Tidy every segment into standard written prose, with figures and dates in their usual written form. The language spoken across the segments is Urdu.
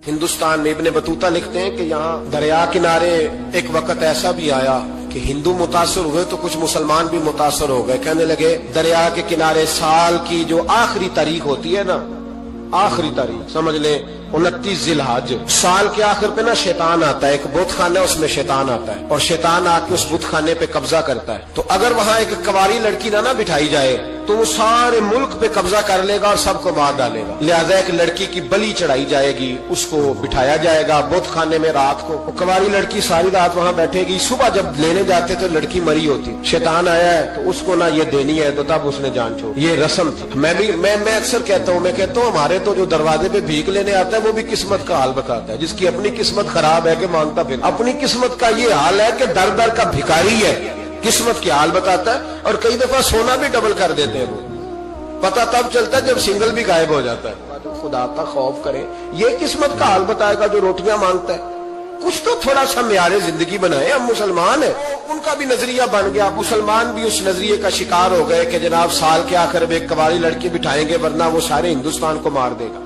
ہندوستان میں ابن بطوطہ لکھتے ہیں کہ یہاں دریا کنارے ایک وقت ایسا بھی آیا کہ ہندو متاثر ہوئے تو کچھ مسلمان بھی متاثر ہو گئے. کہنے لگے دریا کے کنارے سال کی جو آخری تاریخ ہوتی ہے نا، آخری تاریخ سمجھ لیں 29 ذی الحج، سال کے آخر پہ نا شیطان آتا ہے، ایک بت خانہ ہے اس میں شیطان آتا ہے اور شیطان آ کے اس بت خانے پہ قبضہ کرتا ہے. تو اگر وہاں ایک کنواری لڑکی نہ بٹھائی جائے تو وہ سارے ملک پہ قبضہ کر لے گا اور سب کو مار ڈالے گا. لہذا ایک لڑکی کی بلی چڑھائی جائے گی، اس کو بٹھایا جائے گا بت خانے میں رات کو. کنواری لڑکی ساری رات وہاں بیٹھے گی، صبح جب لینے جاتے تو لڑکی مری ہوتی. شیطان آیا ہے تو اس کو نہ یہ دینی ہے تو تب اس نے جان چھوڑ. یہ رسم تھی. میں اکثر کہتا ہوں ہمارے تو جو دروازے پہ بھیک لینے آتا ہے وہ بھی قسمت کا حال بتاتا ہے. جس کی اپنی قسمت خراب ہے کہ مانگتا پھر اپنی قسمت کا یہ حال ہے کہ در در کا بھکاری ہے، قسمت کی حال بتاتا ہے. اور کئی دفعہ سونا بھی ڈبل کر دیتے ہیں، وہ پتہ تب چلتا ہے جب سنگل بھی غائب ہو جاتا ہے. خدا کا خوف کریں، یہ قسمت کا حال بتائے گا جو روٹیاں مانگتا ہے. کچھ تو تھوڑا سا معیار زندگی بنائے. ہم مسلمان ہیں، ان کا بھی نظریہ بن گیا، مسلمان بھی اس نظریے کا شکار ہو گئے کہ جناب سال کے آخر میں ایک کنواری لڑکی بٹھائیں گے ورنہ وہ سارے ہندوستان کو مار دے گا.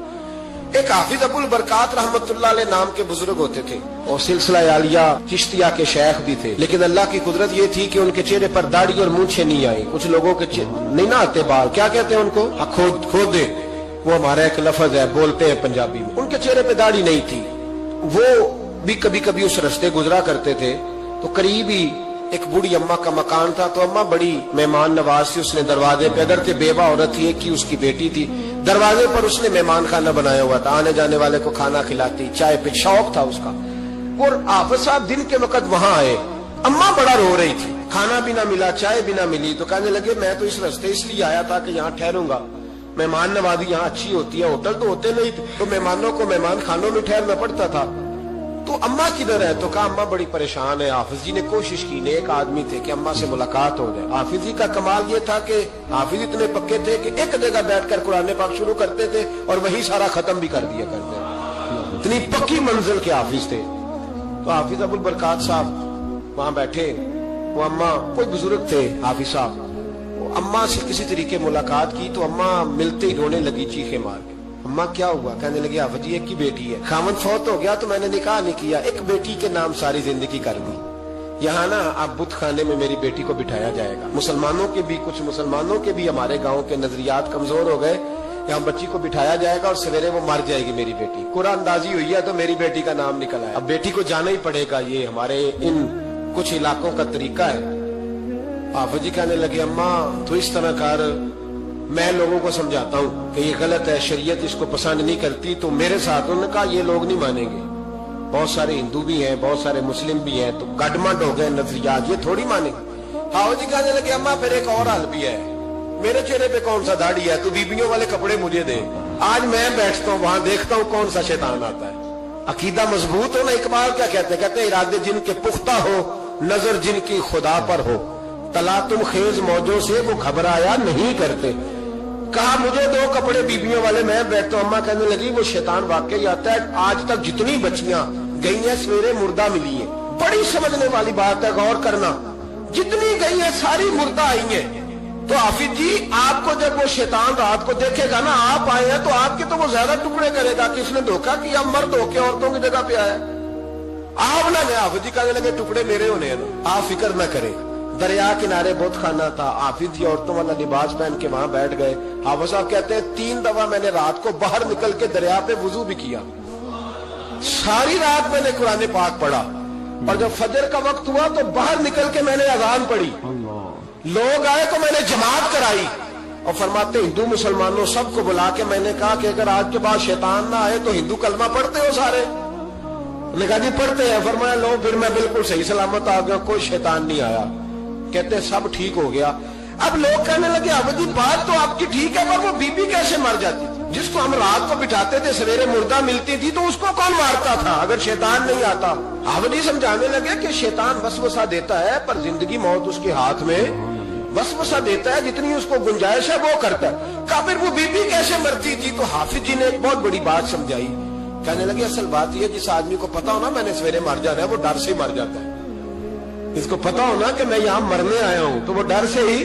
ایک حافظ ابو البرکات رحمت اللہ علیہ نام کے بزرگ ہوتے تھے اور سلسلہ عالیہ چشتیہ کے شیخ بھی تھے، لیکن اللہ کی قدرت یہ تھی کہ ان کے چہرے پر داڑھی اور مونچھیں نہیں آئی. کچھ لوگوں کے نہیں نہ آتے بال، کیا کہتے ہیں ان کو، کھودے، وہ ہمارا ایک لفظ ہے، بولتے ہیں پنجابی میں. ان کے چہرے پہ داڑھی نہیں تھی. وہ بھی کبھی کبھی اس رستے گزرا کرتے تھے تو قریب ہی ایک بوڑھی اماں کا مکان تھا. تو اماں بڑی مہمان نواز تھی. اس نے دروازے پہ، اگر تھے بیوہ عورت تھی، ایک کی اس کی بیٹی تھی، دروازے پر اس نے مہمان خانہ بنایا ہوا تھا. آنے جانے والے کو کھانا کھلاتی، چائے پہ شوق تھا اس کا. اور حافظ صاحب دن کے وقت وہاں آئے. اماں بڑا رو رہی تھی، کھانا بھی نہ ملا، چائے بھی نہ ملی. تو کہنے لگے میں تو اس رستے اس لیے آیا تھا کہ یہاں ٹھہروں گا، مہمان نوازی یہاں اچھی ہوتی ہے، ہوٹل تو ہوتے نہیں تو مہمانوں کو مہمان خانوں میں ٹھہرنا پڑتا تھا. تو اماں کدھر ہے؟ تو کہا اماں بڑی پریشان ہے. حافظ جی نے کوشش کی، نیک آدمی تھے، کہ اماں سے ملاقات ہو جائے. حافظ جی کا کمال یہ تھا کہ حافظ اتنے پکے تھے کہ ایک جگہ بیٹھ کر قرآن پاک شروع کرتے تھے اور وہی سارا ختم بھی کر دیا کرتے. اتنی پکی منزل کے حافظ تھے. تو حافظ ابو البرکات صاحب وہاں بیٹھے. وہ اماں کوئی بزرگ تھے حافظ صاحب، وہ اماں سے کسی طریقے ملاقات کی تو اماں ملتے ہی رونے لگی چیخے مار کے. اماں کیا ہوا؟ کہنے لگے حافظ جی ایک کی بیٹی ہے، خاوند فوت ہو گیا تو میں نے نکاح نہیں کیا، ایک بیٹی کے نام ساری زندگی کر دی. یہاں نا اب بت خانے میں میری بیٹی کو بٹھایا جائے گا. مسلمانوں کے بھی، کچھ مسلمانوں کے بھی ہمارے گاؤں کے نظریات کمزور ہو گئے. یہاں بچی کو بٹھایا جائے گا اور سویرے وہ مر جائے گی میری بیٹی. قرآن اندازی ہوئی ہے تو میری بیٹی کا نام نکلا ہے. اب بیٹی کو جانا ہی پڑے گا. یہ ہمارے ان کچھ علاقوں کا طریقہ ہے. حافظ جی کہنے لگے اماں تو اس طرح کر، میں لوگوں کو سمجھاتا ہوں کہ یہ غلط ہے، شریعت اس کو پسند نہیں کرتی. تو میرے ساتھ انہوں نے کہا یہ لوگ نہیں مانیں گے، بہت سارے ہندو بھی ہیں، بہت سارے مسلم بھی ہیں، تو گڈمنڈ ہو گئے نظریات، یہ تھوڑی مانیں گے. حافظ جی کہنے لگے اماں پھر ایک اور حل بھی ہے، میرے چہرے پہ کون سا داڑھی ہے، تو بیبیوں والے کپڑے مجھے دے، آج میں بیٹھتا ہوں وہاں دیکھتا ہوں کون سا شیطان آتا ہے. عقیدہ مضبوط ہو نا. اقبال کیا کہتے ہیں؟ کہتے ہیں ارادے جن کے پختہ ہو، نظر جن کی خدا پر ہو، تلا تم خیز موجوں سے وہ گھبرایا نہیں کرتے. کہا مجھے دو کپڑے بیبیوں والے، میں بیٹھتا ہوں. اماں کہنے لگی وہ شیطان واقعی آتا ہے. آج تک جتنی بچیاں گئی ہیں سویرے مردہ ملی ہیں. بڑی سمجھنے والی بات ہے، غور کرنا. جتنی گئی ہیں ساری مردہ آئی ہیں. تو حافظ جی آپ کو جب وہ شیطان رات کو دیکھے گا نا، آپ آئے ہیں تو آپ کے تو وہ زیادہ ٹکڑے کرے گا کہ اس نے دھوکہ کیا، مرد ہو کے عورتوں کی جگہ پہ آیا. آپ نہ گئے. حافظ جی کہنے لگے ٹکڑے میرے ہونے ہیں، آپ فکر نہ کریں. دریا کنارے بت خانہ تھا. حافظ جی عورتوں والا لباس پہن کے وہاں بیٹھ گئے. حافظ صاحب کہتے ہیں 3 دفعہ میں نے رات کو باہر نکل کے دریا پہ وضو بھی کیا. ساری رات میں نے قرآن پاک پڑھا اور جب فجر کا وقت ہوا تو باہر نکل کے میں نے اذان پڑھی. لوگ آئے تو میں نے جماعت کرائی. اور فرماتے ہندو مسلمانوں سب کو بلا کے میں نے کہا کہ اگر آج کے بعد شیطان نہ آئے تو ہندو کلمہ پڑھتے ہو سارے؟ نے کہا جی پڑھتے ہیں. فرمایا لو پھر میں بالکل صحیح سلامت آ گیا، کوئی شیطان نہیں آیا. کہتے سب ٹھیک ہو گیا. اب لوگ کہنے لگے حافظ جی بات تو آپ کی ٹھیک ہے پر وہ بی بی کیسے مر جاتی تھی؟ جس کو ہم رات کو بٹھاتے تھے سویرے مردہ ملتی تھی تو اس کو کون مارتا تھا اگر شیطان نہیں آتا؟ حافظ جی سمجھانے لگے کہ شیطان وسوسہ دیتا ہے پر زندگی موت اس کے ہاتھ میں. وسوسہ دیتا ہے، جتنی اس کو گنجائش ہے وہ کرتا ہے. کہا پھر وہ بی بی کیسے مرتی تھی؟ تو حافظ جی نے ایک بہت بڑی بات سمجھائی. کہنے لگے اصل بات یہ جس آدمی کو پتا ہو نا میں نے سویرے مر جانا ہے وہ ڈر سے ہی مر جاتا ہے. اس کو پتا ہو نا کہ میں یہاں مرنے آیا ہوں تو وہ ڈر سے ہی.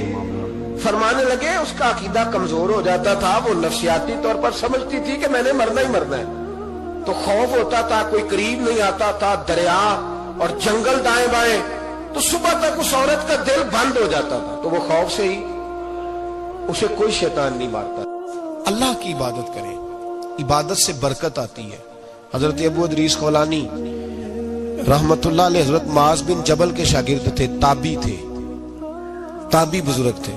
فرمانے لگے اس کا عقیدہ کمزور ہو جاتا تھا، وہ نفسیاتی طور پر سمجھتی تھی کہ میں نے مرنا ہی مرنا ہے. تو خوف ہوتا تھا, کوئی قریب نہیں آتا تھا, دریا اور جنگل دائیں بائیں, تو صبح تک اس عورت کا دل بند ہو جاتا تھا, تو وہ خوف سے ہی اسے کوئی شیطان نہیں مارتا. اللہ کی عبادت کریں, عبادت سے برکت آتی ہے. حضرت ابو ادریس خولانی رحمت اللہ علیہ حضرت معاذ بن جبل کے شاگرد تھے, تابعی تھے, تابعی بزرگ تھے.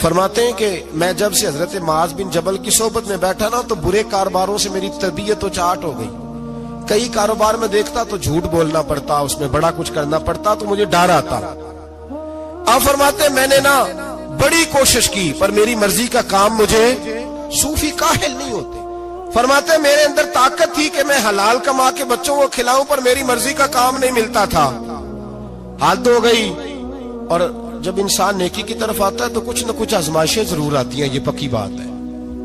فرماتے ہیں کہ میں جب سے حضرت معاذ بن جبل کی صحبت میں بیٹھا نا تو برے کاروباروں سے میری تربیت و چاٹ ہو گئی. کئی کاروبار میں دیکھتا تو جھوٹ بولنا پڑتا, اس میں بڑا کچھ کرنا پڑتا, تو مجھے ڈر آتا. آپ فرماتے ہیں میں نے نا بڑی کوشش کی پر میری مرضی کا کام, مجھے صوفی کاہل نہیں ہوتے. فرماتے ہیں میرے اندر طاقت تھی کہ میں حلال کما کے بچوں کو کھلاؤں, پر میری مرضی کا کام نہیں ملتا تھا. حد ہو گئی. اور جب انسان نیکی کی طرف آتا ہے تو کچھ نہ کچھ آزمائشیں ضرور آتی ہیں, یہ پکی بات ہے,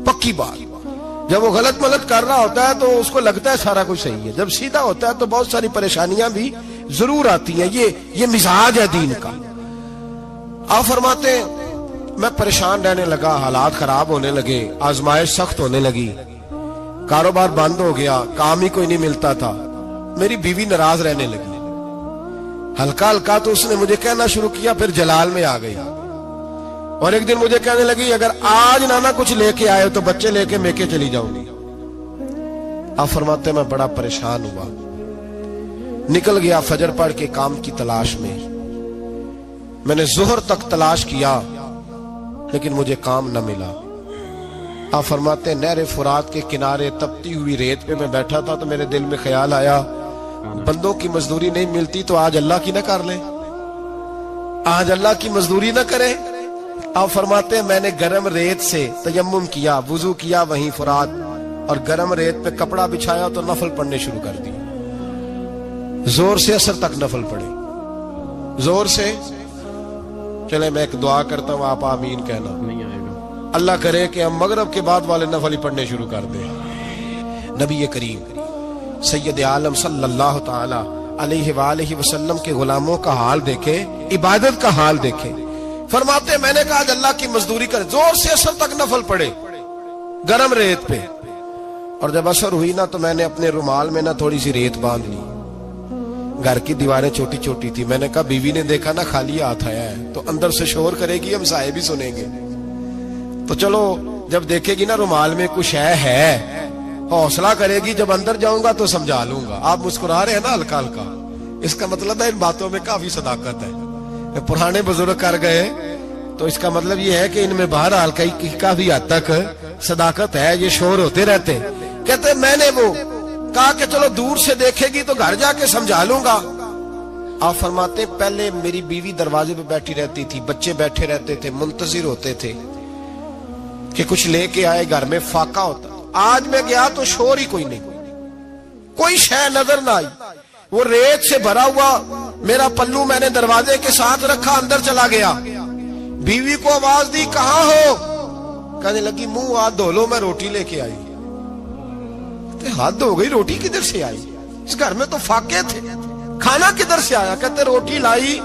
پکی بات. جب وہ غلط ملت کر رہا ہوتا ہے تو اس کو لگتا ہے سارا کچھ صحیح ہے, جب سیدھا ہوتا ہے تو بہت ساری پریشانیاں بھی ضرور آتی ہیں. یہ مزاج ہے دین کا. آپ فرماتے ہیں میں پریشان رہنے لگا, حالات خراب ہونے لگے, آزمائش سخت ہونے لگی, کاروبار بند ہو گیا, کام ہی کوئی نہیں ملتا تھا. میری بیوی ناراض رہنے لگی, ہلکا ہلکا تو اس نے مجھے کہنا شروع کیا, پھر جلال میں آ گئی. اور ایک دن مجھے کہنے لگی اگر آج نانا کچھ لے کے آئے تو بچے لے کے میکے چلی جاؤں گی. آپ فرماتے میں بڑا پریشان ہوا, نکل گیا فجر پڑھ کے کام کی تلاش میں. میں نے ظہر تک تلاش کیا لیکن مجھے کام نہ ملا. آپ فرماتے ہیں نہر فرات کے کنارے تپتی ہوئی ریت پہ میں بیٹھا تھا تو میرے دل میں خیال آیا بندوں کی مزدوری نہیں ملتی تو آج اللہ کی نہ کر لیں, آج اللہ کی مزدوری نہ کریں. آپ فرماتے ہیں میں نے گرم ریت سے تیمم کیا, وضو کیا وہیں فرات, اور گرم ریت پہ کپڑا بچھایا تو نفل پڑھنے شروع کر دی. زور سے اثر تک نفل پڑھے, زور سے. چلے میں ایک دعا کرتا ہوں, آپ آمین کہنا. نہیں آئے گا, اللہ کرے کہ ہم مغرب کے بعد والے نفل ہی پڑھنے شروع کر دیں. نبی کریم سید عالم صلی اللہ تعالی علیہ وآلہ وسلم کے غلاموں کا حال دیکھے, عبادت کا حال دیکھے. فرماتے میں نے کہا آج اللہ کی مزدوری کرے, زور سے اثر تک نفل پڑھے گرم ریت پہ. اور جب اثر ہوئی نا تو میں نے اپنے رومال میں نا تھوڑی سی ریت باندھ لی. گھر کی دیواریں چھوٹی چھوٹی تھی. میں نے کہا بیوی نے دیکھا نا خالی ہاتھ آیا ہے تو اندر سے شور کرے گی, ہم سائے بھی سنیں گے, تو چلو جب دیکھے گی نا رومال میں کچھ ہے حوصلہ کرے گی, جب اندر جاؤں گا تو سمجھا لوں گا. آپ مسکرا رہے ہیں نا ہلکا ہلکا, اس کا مطلب ہے ان باتوں میں کافی صداقت ہے. پرانے بزرگ کر گئے تو اس کا مطلب یہ ہے کہ ان میں بہرحال کافی حد تک صداقت ہے. یہ شور ہوتے رہتے. کہتے میں نے وہ کہا کہ چلو دور سے دیکھے گی تو گھر جا کے سمجھا لوں گا. آپ فرماتے پہلے میری بیوی دروازے پہ بیٹھی رہتی تھی, بچے بیٹھے رہتے تھے, منتظر ہوتے تھے کہ کچھ لے کے آئے, گھر میں فاقہ ہوتا. آج میں گیا تو شور ہی کوئی نہیں, کوئی شے نظر نہ آئی. وہ ریت سے بھرا ہوا میرا پلو میں نے دروازے کے ساتھ رکھا, اندر چلا گیا. بیوی کو آواز دی کہاں ہو, کہنے لگی منہ ہاتھ دھو لو, میں روٹی لے کے آئی. ہاتھ ہو گئی, روٹی کدھر سے آئی, اس گھر میں تو فاقے تھے, کھانا کدھر سے آیا. کہتے روٹی لائی,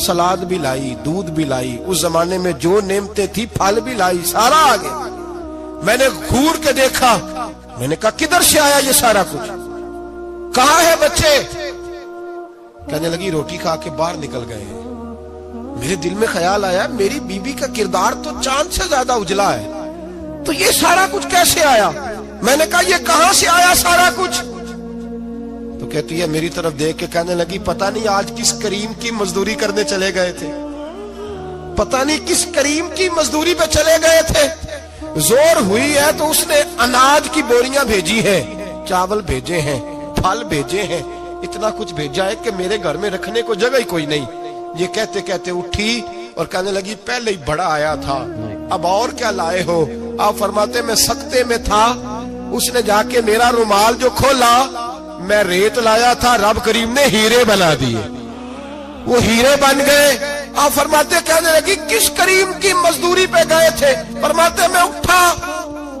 سلاد بھی لائی, دودھ بھی لائی, اس زمانے میں جو نعمتیں تھی پھل بھی لائی, سارا آ گیا. میں نے گھور کے دیکھا, میں نے کہا کدھر سے آیا یہ سارا کچھ, کہاں ہے بچے. کہنے لگی روٹی کھا کے باہر نکل گئے. میرے دل میں خیال آیا میری بیوی کا کردار تو چاند سے زیادہ اجلا ہے, تو یہ سارا کچھ کیسے آیا. میں نے کہا یہ کہاں سے آیا سارا کچھ. تو کہتی ہے میری طرف دیکھ کے کہنے لگی پتہ نہیں آج کس کریم کی مزدوری کرنے چلے گئے تھے, پتہ نہیں کس کریم کی مزدوری پہ چلے گئے تھے. زور ہوئی ہے تو اس نے اناج کی بوریاں بھیجی ہیں, چاول بھیجے ہیں, پھل بھیجے ہیں, اتنا کچھ بھیجا ہے کہ میرے گھر میں رکھنے کو جگہ ہی کوئی نہیں. یہ کہتے کہتے اٹھی اور کہنے لگی پہلے ہی بڑا آیا تھا, اب اور کیا لائے ہو. آپ فرماتے میں سکتے میں تھا, اس نے جا کے میرا رومال جو کھولا, میں ریت لایا تھا, رب کریم نے ہیرے بنا دیے, وہ ہیرے بن گئے. آپ فرماتے کہنے لگی کس کریم کی مزدوری پہ گئے تھے. فرماتے میں اٹھا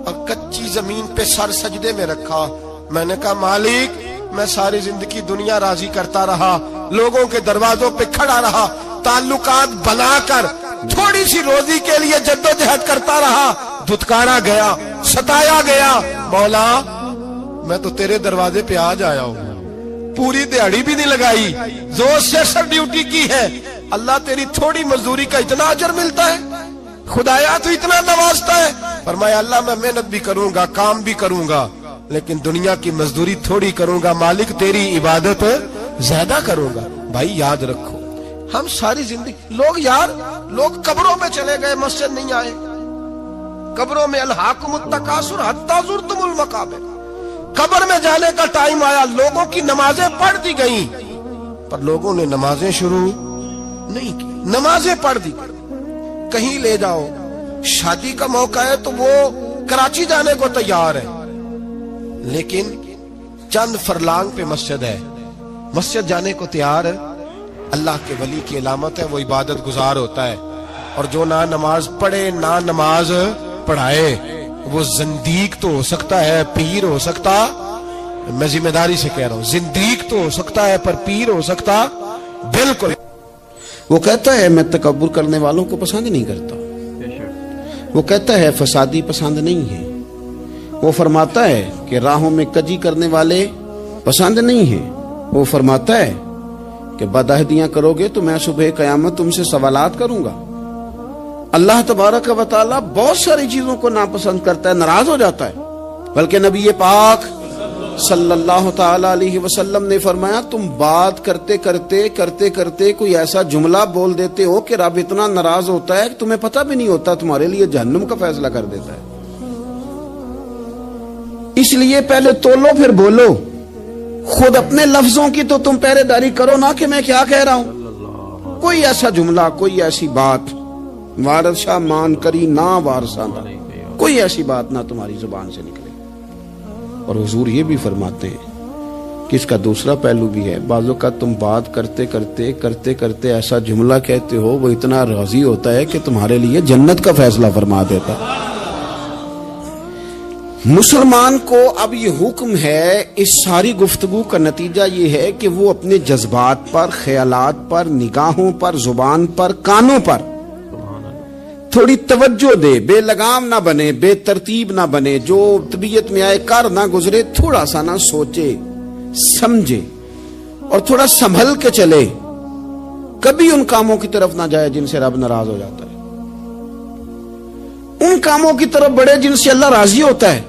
اور کچی زمین پہ سر سجدے میں رکھا. میں نے کہا مالک میں ساری زندگی دنیا راضی کرتا رہا, لوگوں کے دروازوں پہ کھڑا رہا, تعلقات بنا کر تھوڑی سی روزی کے لیے جدوجہد کرتا رہا, دھتکارا گیا, ستایا گیا. مولا میں تو تیرے دروازے پہ آج آیا ہوں، پوری دیہڑی بھی نہیں لگائی، زور سے سر ڈیوٹی کی ہے، اللہ تیری تھوڑی مزدوری کا اتنا اجر ملتا ہے، خدایا تو اتنا نوازتا ہے۔ فرمایا اللہ میں محنت بھی کروں گا، کام بھی کروں گا، لیکن دنیا کی مزدوری تھوڑی کروں گا، مالک تیری عبادت زیادہ کروں گا۔ بھائی یاد رکھو، ہم ساری زندگی لوگ قبروں میں چلے گئے، مسجد نہیں آئے، قبروں میں الہاکم التکاثر حتی زرتم المقابر، قبر میں جانے کا ٹائم آیا، لوگوں کی نمازیں پڑھ دی گئیں، پر لوگوں نے نمازیں شروع نہیں کی، نمازیں پڑھ دی گئیں۔ کہیں لے جاؤ، شادی کا موقع ہے تو وہ کراچی جانے کو تیار ہے، لیکن چند فرلانگ پہ مسجد ہے، مسجد جانے کو تیار ہے۔ اللہ کے ولی کی علامت ہے وہ عبادت گزار ہوتا ہے، اور جو نہ نماز پڑھے نہ نماز پڑھائے وہ زندیق تو ہو سکتا ہے، پیر ہو سکتا، میں ذمہ داری سے کہہ رہا ہوں، زندیق تو ہو سکتا ہے پر پیر ہو سکتا بالکل۔ وہ کہتا ہے میں تکبر کرنے والوں کو پسند نہیں کرتا، وہ کہتا ہے فسادی پسند نہیں ہے، وہ فرماتا ہے کہ راہوں میں کجی کرنے والے پسند نہیں ہیں، وہ فرماتا ہے کہ بدعہدیاں کرو گے تو میں صبح قیامت تم سے سوالات کروں گا۔ اللہ تبارک و تعالیٰ بہت ساری چیزوں کو ناپسند کرتا ہے، ناراض ہو جاتا ہے، بلکہ نبی پاک صلی اللہ تعالی علیہ وسلم نے فرمایا تم بات کرتے کرتے کوئی ایسا جملہ بول دیتے ہو کہ رب اتنا ناراض ہوتا ہے کہ تمہیں پتہ بھی نہیں ہوتا، تمہارے لیے جہنم کا فیصلہ کر دیتا ہے۔ اس لیے پہلے تولو پھر بولو، خود اپنے لفظوں کی تو تم پہرے داری کرو نا کہ میں کیا کہہ رہا ہوں۔ کوئی ایسا جملہ، کوئی ایسی بات وارث شاہ مان کری نہ وارثاں دا، کوئی ایسی بات نہ تمہاری زبان سے نکلے۔ اور حضور یہ بھی فرماتے ہیں کہ اس کا دوسرا پہلو بھی ہے، بعض اوقات تم بات کرتے ایسا جملہ کہتے ہو وہ اتنا راضی ہوتا ہے کہ تمہارے لیے جنت کا فیصلہ فرما دیتا ہے۔ مسلمان کو اب یہ حکم ہے، اس ساری گفتگو کا نتیجہ یہ ہے کہ وہ اپنے جذبات پر، خیالات پر، نگاہوں پر، زبان پر، کانوں پر تھوڑی توجہ دے، بے لگام نہ بنے، بے ترتیب نہ بنے، جو طبیعت میں آئے کر نہ گزرے، تھوڑا سا نہ سوچے سمجھے اور تھوڑا سنبھل کے چلے، کبھی ان کاموں کی طرف نہ جائے جن سے رب ناراض ہو جاتا ہے، ان کاموں کی طرف بڑھے جن سے اللہ راضی ہوتا ہے۔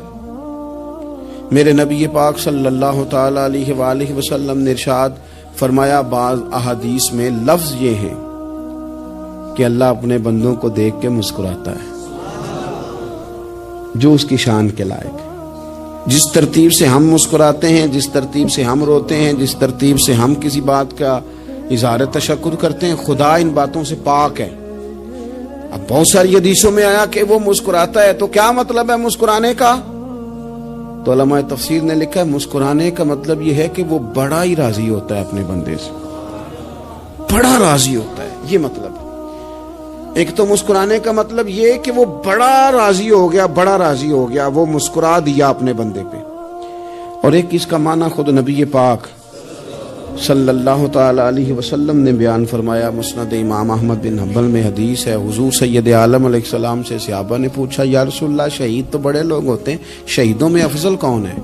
میرے نبی پاک صلی اللہ تعالی علیہ وآلہ وسلم نے ارشاد فرمایا، بعض احادیث میں لفظ یہ ہیں کہ اللہ اپنے بندوں کو دیکھ کے مسکراتا ہے جو اس کی شان کے لائق ہے۔ جس ترتیب سے ہم مسکراتے ہیں، جس ترتیب سے ہم روتے ہیں، جس ترتیب سے ہم کسی بات کا اظہار تشکر کرتے ہیں، خدا ان باتوں سے پاک ہے۔ اب بہت ساری حدیثوں میں آیا کہ وہ مسکراتا ہے، تو کیا مطلب ہے مسکرانے کا؟ تو علماء تفسیر نے لکھا ہے مسکرانے کا مطلب یہ ہے کہ وہ بڑا ہی راضی ہوتا ہے اپنے بندے سے، بڑا راضی ہوتا ہے، یہ مطلب ہے۔ ایک تو مسکرانے کا مطلب یہ کہ وہ بڑا راضی ہو گیا، بڑا راضی ہو گیا، وہ مسکرا دیا اپنے بندے پہ۔ اور ایک اس کا معنی خود نبی پاک صلی اللہ تعالی علیہ وسلم نے بیان فرمایا، مسند امام احمد بن حنبل میں حدیث ہے، حضور سید عالم علیہ السلام سے صحابہ نے پوچھا یا رسول اللہ شہید تو بڑے لوگ ہوتے ہیں، شہیدوں میں افضل کون ہے؟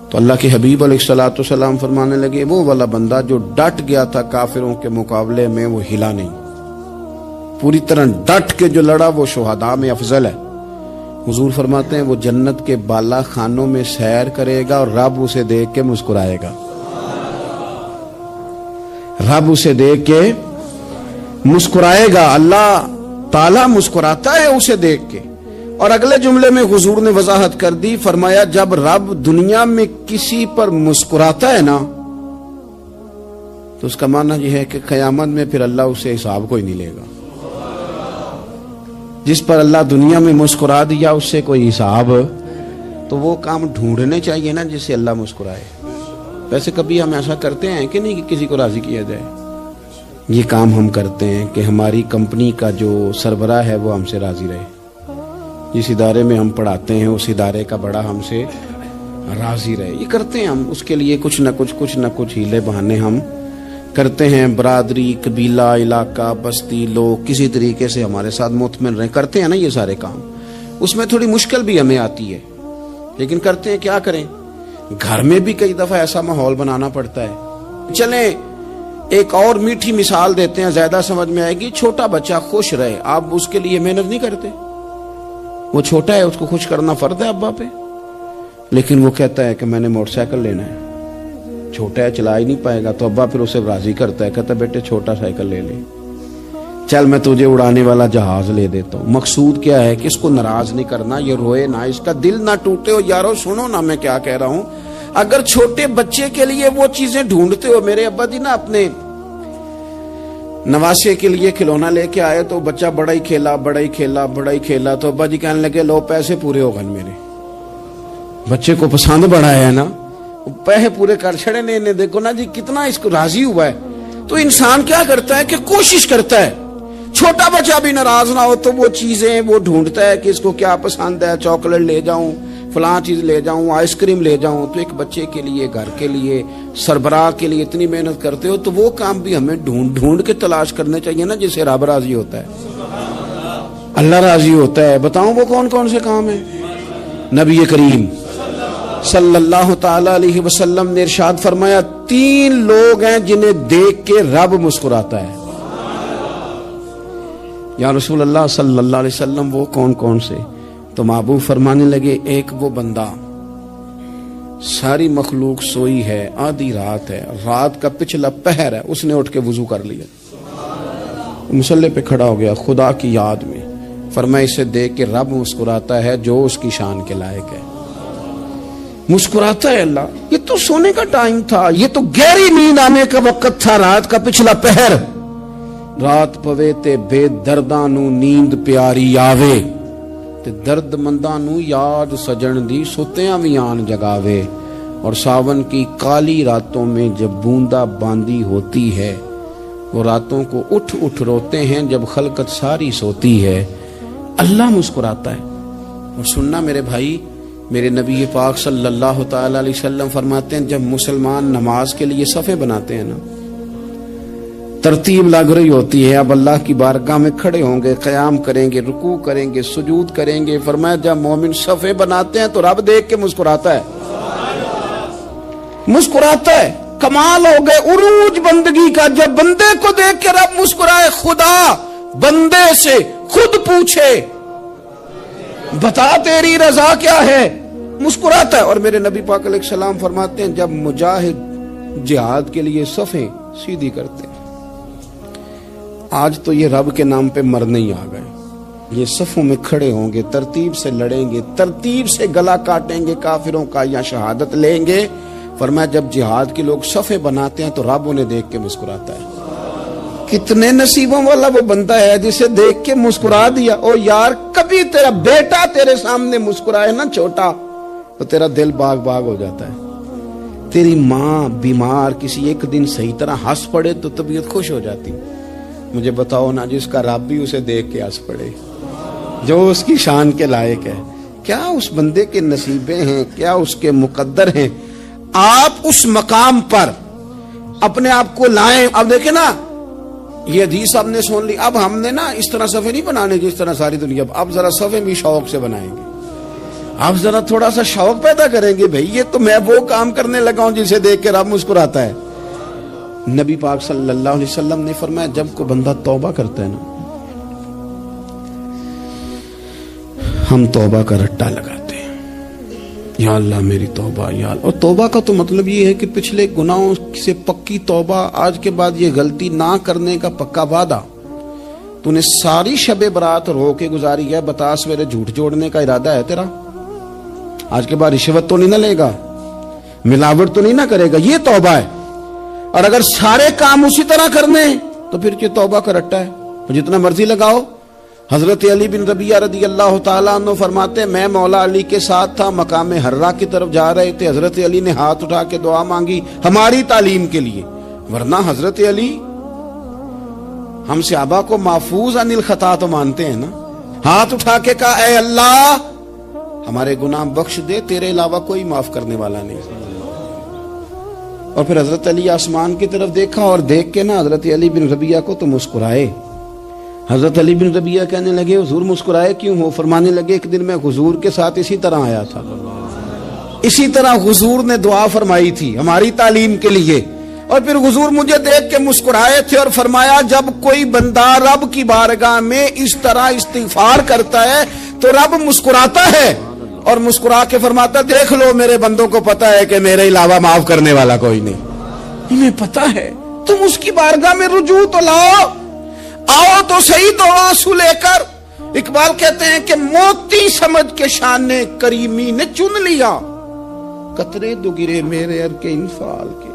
تو اللہ کے حبیب علیہ الصلوۃ والسلام فرمانے لگے وہ والا بندہ جو ڈٹ گیا تھا کافروں کے مقابلے میں، وہ ہلا نہیں، پوری طرح ڈٹ کے جو لڑا وہ شہداء میں افضل ہے۔ حضور فرماتے ہیں وہ جنت کے بالا خانوں میں سیر کرے گا اور رب اسے دیکھ کے مسکرائے گا، رب اسے دیکھ کے مسکرائے گا، اللہ تعالیٰ مسکراتا ہے اسے دیکھ کے۔ اور اگلے جملے میں حضور نے وضاحت کر دی، فرمایا جب رب دنیا میں کسی پر مسکراتا ہے نا تو اس کا معنی یہ ہے کہ قیامت میں پھر اللہ اسے حساب کوئی نہیں لے گا۔ جس پر اللہ دنیا میں مسکرا دیا اس سے کوئی حساب، تو وہ کام ڈھونڈنے چاہیے نا جس سے اللہ مسکرائے۔ ویسے کبھی ہم ایسا کرتے ہیں کہ نہیں کہ کسی کو راضی کیا جائے؟ یہ کام ہم کرتے ہیں کہ ہماری کمپنی کا جو سربراہ ہے وہ ہم سے راضی رہے، جس ادارے میں ہم پڑھاتے ہیں اس ادارے کا بڑا ہم سے راضی رہے، یہ کرتے ہیں ہم۔ اس کے لیے کچھ نہ کچھ ہیلے بہانے ہم کرتے ہیں، برادری، قبیلہ، علاقہ، بستی، لوگ کسی طریقے سے ہمارے ساتھ مطمئن رہیں، کرتے ہیں نا یہ سارے کام۔ اس میں تھوڑی مشکل بھی ہمیں آتی ہے لیکن کرتے ہیں، کیا کریں۔ گھر میں بھی کئی دفعہ ایسا ماحول بنانا پڑتا ہے۔ چلیں ایک اور میٹھی مثال دیتے ہیں، زیادہ سمجھ میں آئے گی۔ چھوٹا بچہ خوش رہے، آپ اس کے لیے محنت نہیں کرتے؟ وہ چھوٹا ہے، اس کو خوش کرنا فرض ہے ابا پہ، لیکن وہ کہتا ہے کہ میں نے موٹر سائیکل لینا ہے۔ چھوٹا ہے، چلا ہی نہیں پائے گا، تو ابا پھر اسے راضی کرتا ہے، کہتا ہے بیٹے چھوٹا سائیکل لے لے، چل میں تجھے اڑانے والا جہاز لے دیتا ہوں۔ مقصود کیا ہے کہ اس کو ناراض نہیں کرنا، یہ روئے نہ، اس کا دل نہ ٹوٹے۔ ہو یارو سنو نا میں کیا کہہ رہا ہوں، اگر چھوٹے بچے کے لیے وہ چیزیں ڈھونڈتے ہو، میرے ابا جی نا اپنے نواسے کے لیے کھلونا لے کے آئے تو بچہ بڑا ہی کھیلا، تو ابا جی کہنے لگے لو پیسے پورے ہو گئے، میرے بچے کو پسند بڑا ہے نا، پیسے پورے کر چھڑے نے، دیکھو نا جی کتنا اس کو راضی ہوا ہے۔ تو انسان کیا کرتا ہے کہ کوشش کرتا ہے، چھوٹا بچہ بھی ناراض نہ ہو تو وہ چیزیں وہ ڈھونڈتا ہے کہ اس کو کیا پسند ہے، چاکلیٹ لے جاؤں، فلاں چیز لے جاؤں، آئس کریم لے جاؤں۔ تو ایک بچے کے لیے، گھر کے لیے، سربراہ کے لیے اتنی محنت کرتے ہو، تو وہ کام بھی ہمیں ڈھونڈ کے تلاش کرنے چاہیے نا، جس سے رب راضی ہوتا ہے، اللہ راضی ہوتا ہے۔ بتاؤں وہ کون کون سے کام ہیں؟ نبی کریم صلی اللہ تعالی علیہ وسلم نے ارشاد فرمایا 3 لوگ ہیں جنہیں دیکھ کے رب مسکراتا ہے۔ یا رسول اللہ صلی اللہ علیہ وسلم وہ کون کون سے؟ تو محبوب فرمانے لگے ایک وہ بندہ ساری مخلوق سوئی ہے، آدھی رات ہے، رات کا پچھلا پہر ہے، اس نے اٹھ کے وضو کر لیا، مصلی پہ کھڑا ہو گیا خدا کی یاد میں، فرمایا اسے دیکھ کے رب مسکراتا ہے جو اس کی شان کے لائق ہے، مسکراتا ہے اللہ۔ یہ تو سونے کا ٹائم تھا، یہ تو گہری نیند آنے کا وقت تھا، رات کا پچھلا پہر، رات پوے تے بے درداں نو نیند پیاری آوے، تے درد منداں نو یاد سجن دی ستیاں وی آن جگاوے، اور ساون کی کالی راتوں میں جب بوندا باندی ہوتی ہے، وہ راتوں کو اٹھ اٹھ روتے ہیں جب خلقت ساری سوتی ہے، اللہ مسکراتا ہے۔ اور سننا میرے بھائی، میرے نبی پاک صلی اللہ تعالی علیہ وسلم فرماتے ہیں جب مسلمان نماز کے لیے صفیں بناتے ہیں نا، ترتیب لگ رہی ہوتی ہے، اب اللہ کی بارگاہ میں کھڑے ہوں گے، قیام کریں گے، رکوع کریں گے، سجود کریں گے، فرمایا جب مومن صفیں بناتے ہیں تو رب دیکھ کے مسکراتا ہے، مسکراتا ہے۔ کمال ہو گئے عروج بندگی کا، جب بندے کو دیکھ کے رب مسکرائے، خدا بندے سے خود پوچھے بتا تیری رضا کیا ہے، مسکراتا ہے۔ اور میرے نبی پاک علیہ السلام فرماتے ہیں جب مجاہد جہاد کے لیے صفیں سیدھی کرتے ہیں، آج تو یہ رب کے نام پہ مرنے ہی آ گئے، یہ صفوں میں کھڑے ہوں گے، ترتیب سے لڑیں گے، ترتیب سے گلا کاٹیں گے کافروں کا یا شہادت لیں گے۔ فرمایا جب جہاد کے لوگ صفیں بناتے ہیں تو رب انہیں دیکھ کے مسکراتا ہے۔ کتنے نصیبوں والا وہ بندہ ہے جسے دیکھ کے مسکرا دیا۔ او یار کبھی تیرا بیٹا تیرے سامنے مسکرائے نا چھوٹا تو تیرا دل باغ باغ ہو جاتا ہے، تیری ماں بیمار کسی ایک دن صحیح طرح ہنس پڑے تو طبیعت خوش ہو جاتی۔ مجھے بتاؤ نا جس کا رب بھی اسے دیکھ کے ہنس پڑے، جو اس کی شان کے لائق ہے، کیا اس بندے کے نصیبیں ہیں، کیا اس کے مقدر ہیں۔ آپ اس مقام پر اپنے آپ کو لائیں۔ اب دیکھیں نا یہ حدیث آپ نے سن لی، اب ہم نے نا اس طرح صفحے نہیں بنانے جس طرح ساری دنیا، اب ذرا صفحے بھی شوق سے بنائیں گے، اب ذرا تھوڑا سا شوق پیدا کریں گے، بھئی یہ تو میں وہ کام کرنے لگا ہوں جسے دیکھ کے رب مسکراتا ہے۔ نبی پاک صلی اللہ علیہ وسلم نے فرمایا جب کوئی بندہ توبہ کرتا ہے نا، ہم توبہ کا رٹا لگاتے ہیں، یا اللہ میری توبہ یا اللہ۔ اور توبہ کا تو مطلب یہ ہے کہ پچھلے گناہوں سے پکی توبہ، آج کے بعد یہ غلطی نہ کرنے کا پکا وعدہ۔ تو نے ساری شب برات رو کے گزاری ہے، بتا سویرے جھوٹ جوڑنے کا ارادہ ہے تیرا، آج کے بعد رشوت تو نہیں نہ لے گا، ملاوٹ تو نہیں نہ کرے گا، یہ توبہ ہے۔ اور اگر سارے کام اسی طرح کرنے تو پھر یہ توبہ کا رٹا ہے، جتنا مرضی لگاؤ۔ حضرت علی بن ربیعہ رضی اللہ تعالیٰ عنہ فرماتے میں مولا علی کے ساتھ تھا، مقام حرہ کی طرف جا رہے تھے، حضرت علی نے ہاتھ اٹھا کے دعا مانگی ہماری تعلیم کے لیے، ورنہ حضرت علی ہم صحابہ کو محفوظ عن الخطا تو مانتے ہیں نا، ہاتھ اٹھا کے کہا اے اللہ ہمارے گناہ بخش دے، تیرے علاوہ کوئی معاف کرنے والا نہیں۔ اور پھر حضرت علی آسمان کی طرف دیکھا اور دیکھ کے نا حضرت علی بن ربیعہ کو تو مسکرائے۔ حضرت علی بن ربیعہ کہنے لگے حضور مسکرائے کیوں ہو؟ فرمانے لگے ایک دن میں حضور کے ساتھ اسی طرح آیا تھا، اسی طرح حضور نے دعا فرمائی تھی ہماری تعلیم کے لیے، اور پھر حضور مجھے دیکھ کے مسکرائے تھے اور فرمایا جب کوئی بندہ رب کی بارگاہ میں اس طرح استغفار کرتا ہے تو رب مسکراتا ہے اور مسکرا کے فرماتا دیکھ لو میرے بندوں کو پتا ہے کہ میرے علاوہ معاف کرنے والا کوئی نہیں، انہیں پتا ہے، تم اس کی بارگاہ میں رجوع تو لاؤ، آؤ تو صحیح دو آنسو لے کر۔ اقبال کہتے ہیں کہ موتی سمجھ کے شان کریمی نے چن لیا، قطرے دو گرے میرے ار کے انفال کے،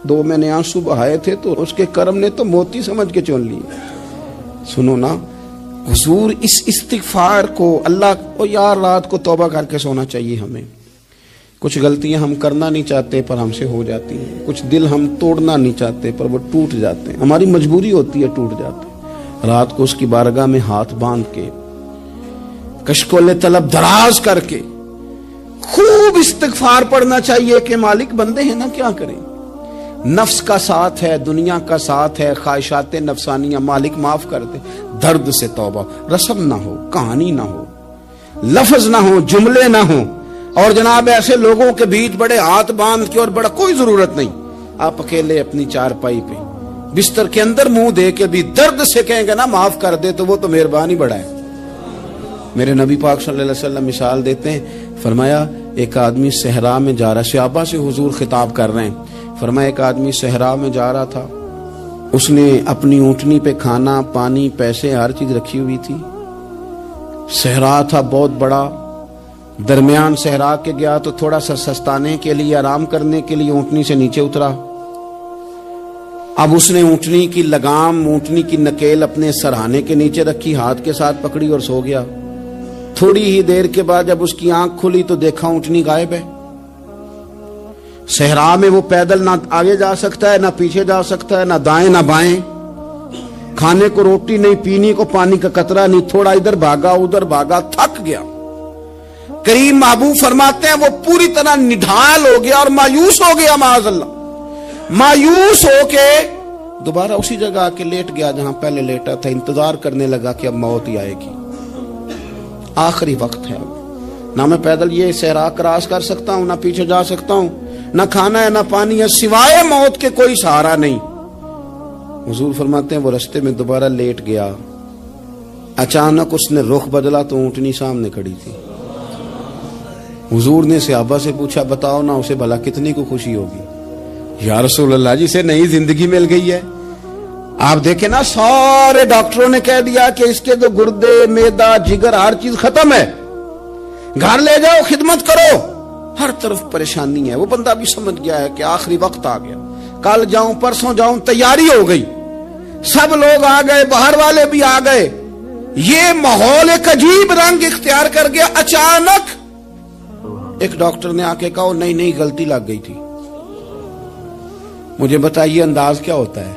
دو میں نے آنسو بہائے تھے تو اس کے کرم نے تو موتی سمجھ کے چن لی۔ سنو نا حضور اس استغفار کو اللہ کو یار رات کو توبہ کر کے سونا چاہیے ہمیں۔ کچھ غلطیاں ہم کرنا نہیں چاہتے پر ہم سے ہو جاتی ہیں، کچھ دل ہم توڑنا نہیں چاہتے پر وہ ٹوٹ جاتے ہیں، ہماری مجبوری ہوتی ہے ٹوٹ جاتے ہیں۔ رات کو اس کی بارگاہ میں ہاتھ باندھ کے کشکول طلب دراز کر کے خوب استغفار پڑھنا چاہیے کہ مالک بندے ہیں نا کیا کریں، نفس کا ساتھ ہے، دنیا کا ساتھ ہے، خواہشات نفسانیہ، مالک معاف کر دے، درد سے توبہ، رسم نہ ہو، کہانی نہ ہو، لفظ نہ ہو، جملے نہ ہو، اور جناب ایسے لوگوں کے بیچ بڑے ہاتھ باندھ کے اور بڑا کوئی ضرورت نہیں، آپ اکیلے اپنی چارپائی پہ بستر کے اندر منہ دے کے بھی درد سے کہیں گے نا معاف کر دے تو وہ تو مہربانی بڑا ہے۔ میرے نبی پاک صلی اللہ علیہ وسلم مثال دیتے ہیں، فرمایا ایک آدمی صحرا میں جا رہا، صحابہ سے حضور خطاب کر رہے ہیں، فرمایا ایک آدمی صحرا میں جا رہا تھا، اس نے اپنی اونٹنی پہ کھانا پانی پیسے ہر چیز رکھی ہوئی تھی، صحرا تھا بہت بڑا، درمیان صحرا کے گیا تو تھوڑا سا سستانے کے لیے آرام کرنے کے لیے اونٹنی سے نیچے اترا، اب اس نے اونٹنی کی لگام اونٹنی کی نکیل اپنے سرہانے کے نیچے رکھی، ہاتھ کے ساتھ پکڑی اور سو گیا۔ تھوڑی ہی دیر کے بعد جب اس کی آنکھ کھلی تو دیکھا اونٹنی غائب ہے۔ صحرا میں وہ پیدل نہ آگے جا سکتا ہے نہ پیچھے جا سکتا ہے، نہ دائیں نہ بائیں، کھانے کو روٹی نہیں، پینے کو پانی کا قطرہ نہیں، تھوڑا ادھر بھاگا ادھر بھاگا، تھک گیا۔ کریم محبوب فرماتے ہیں وہ پوری طرح نڈھال ہو گیا اور مایوس ہو گیا، معاذ اللہ، مایوس ہو کے دوبارہ اسی جگہ آ کے لیٹ گیا جہاں پہلے لیٹا تھا، انتظار کرنے لگا کہ اب موت ہی آئے گی، آخری وقت ہے، اب نہ میں پیدل یہ صحرا کراس کر سکتا ہوں، نہ پیچھے جا سکتا ہوں، نہ کھانا ہے نہ پانی ہے، سوائے موت کے کوئی سہارا نہیں۔ حضور فرماتے ہیں وہ رستے میں دوبارہ لیٹ گیا، اچانک اس نے رخ بدلا تو اونٹنی سامنے کھڑی تھی۔ حضور نے صحابہ سے پوچھا بتاؤ نا اسے بھلا کتنی کو خوشی ہوگی؟ یا رسول اللہ جسے نئی زندگی مل گئی ہے۔ آپ دیکھیں نا سارے ڈاکٹروں نے کہہ دیا کہ اس کے تو گردے میدا جگر ہر چیز ختم ہے، گھر لے جاؤ خدمت کرو، ہر طرف پریشانی ہے، وہ بندہ بھی سمجھ گیا ہے کہ آخری وقت آ گیا، کل جاؤں پرسوں جاؤں، تیاری ہو گئی، سب لوگ آ گئے، باہر والے بھی آ گئے، یہ ماحول ایک عجیب رنگ اختیار کر گیا۔ اچانک ایک ڈاکٹر نے آ کے کہا نہیں نہیں غلطی لگ گئی تھی۔ مجھے بتائیے انداز کیا ہوتا ہے؟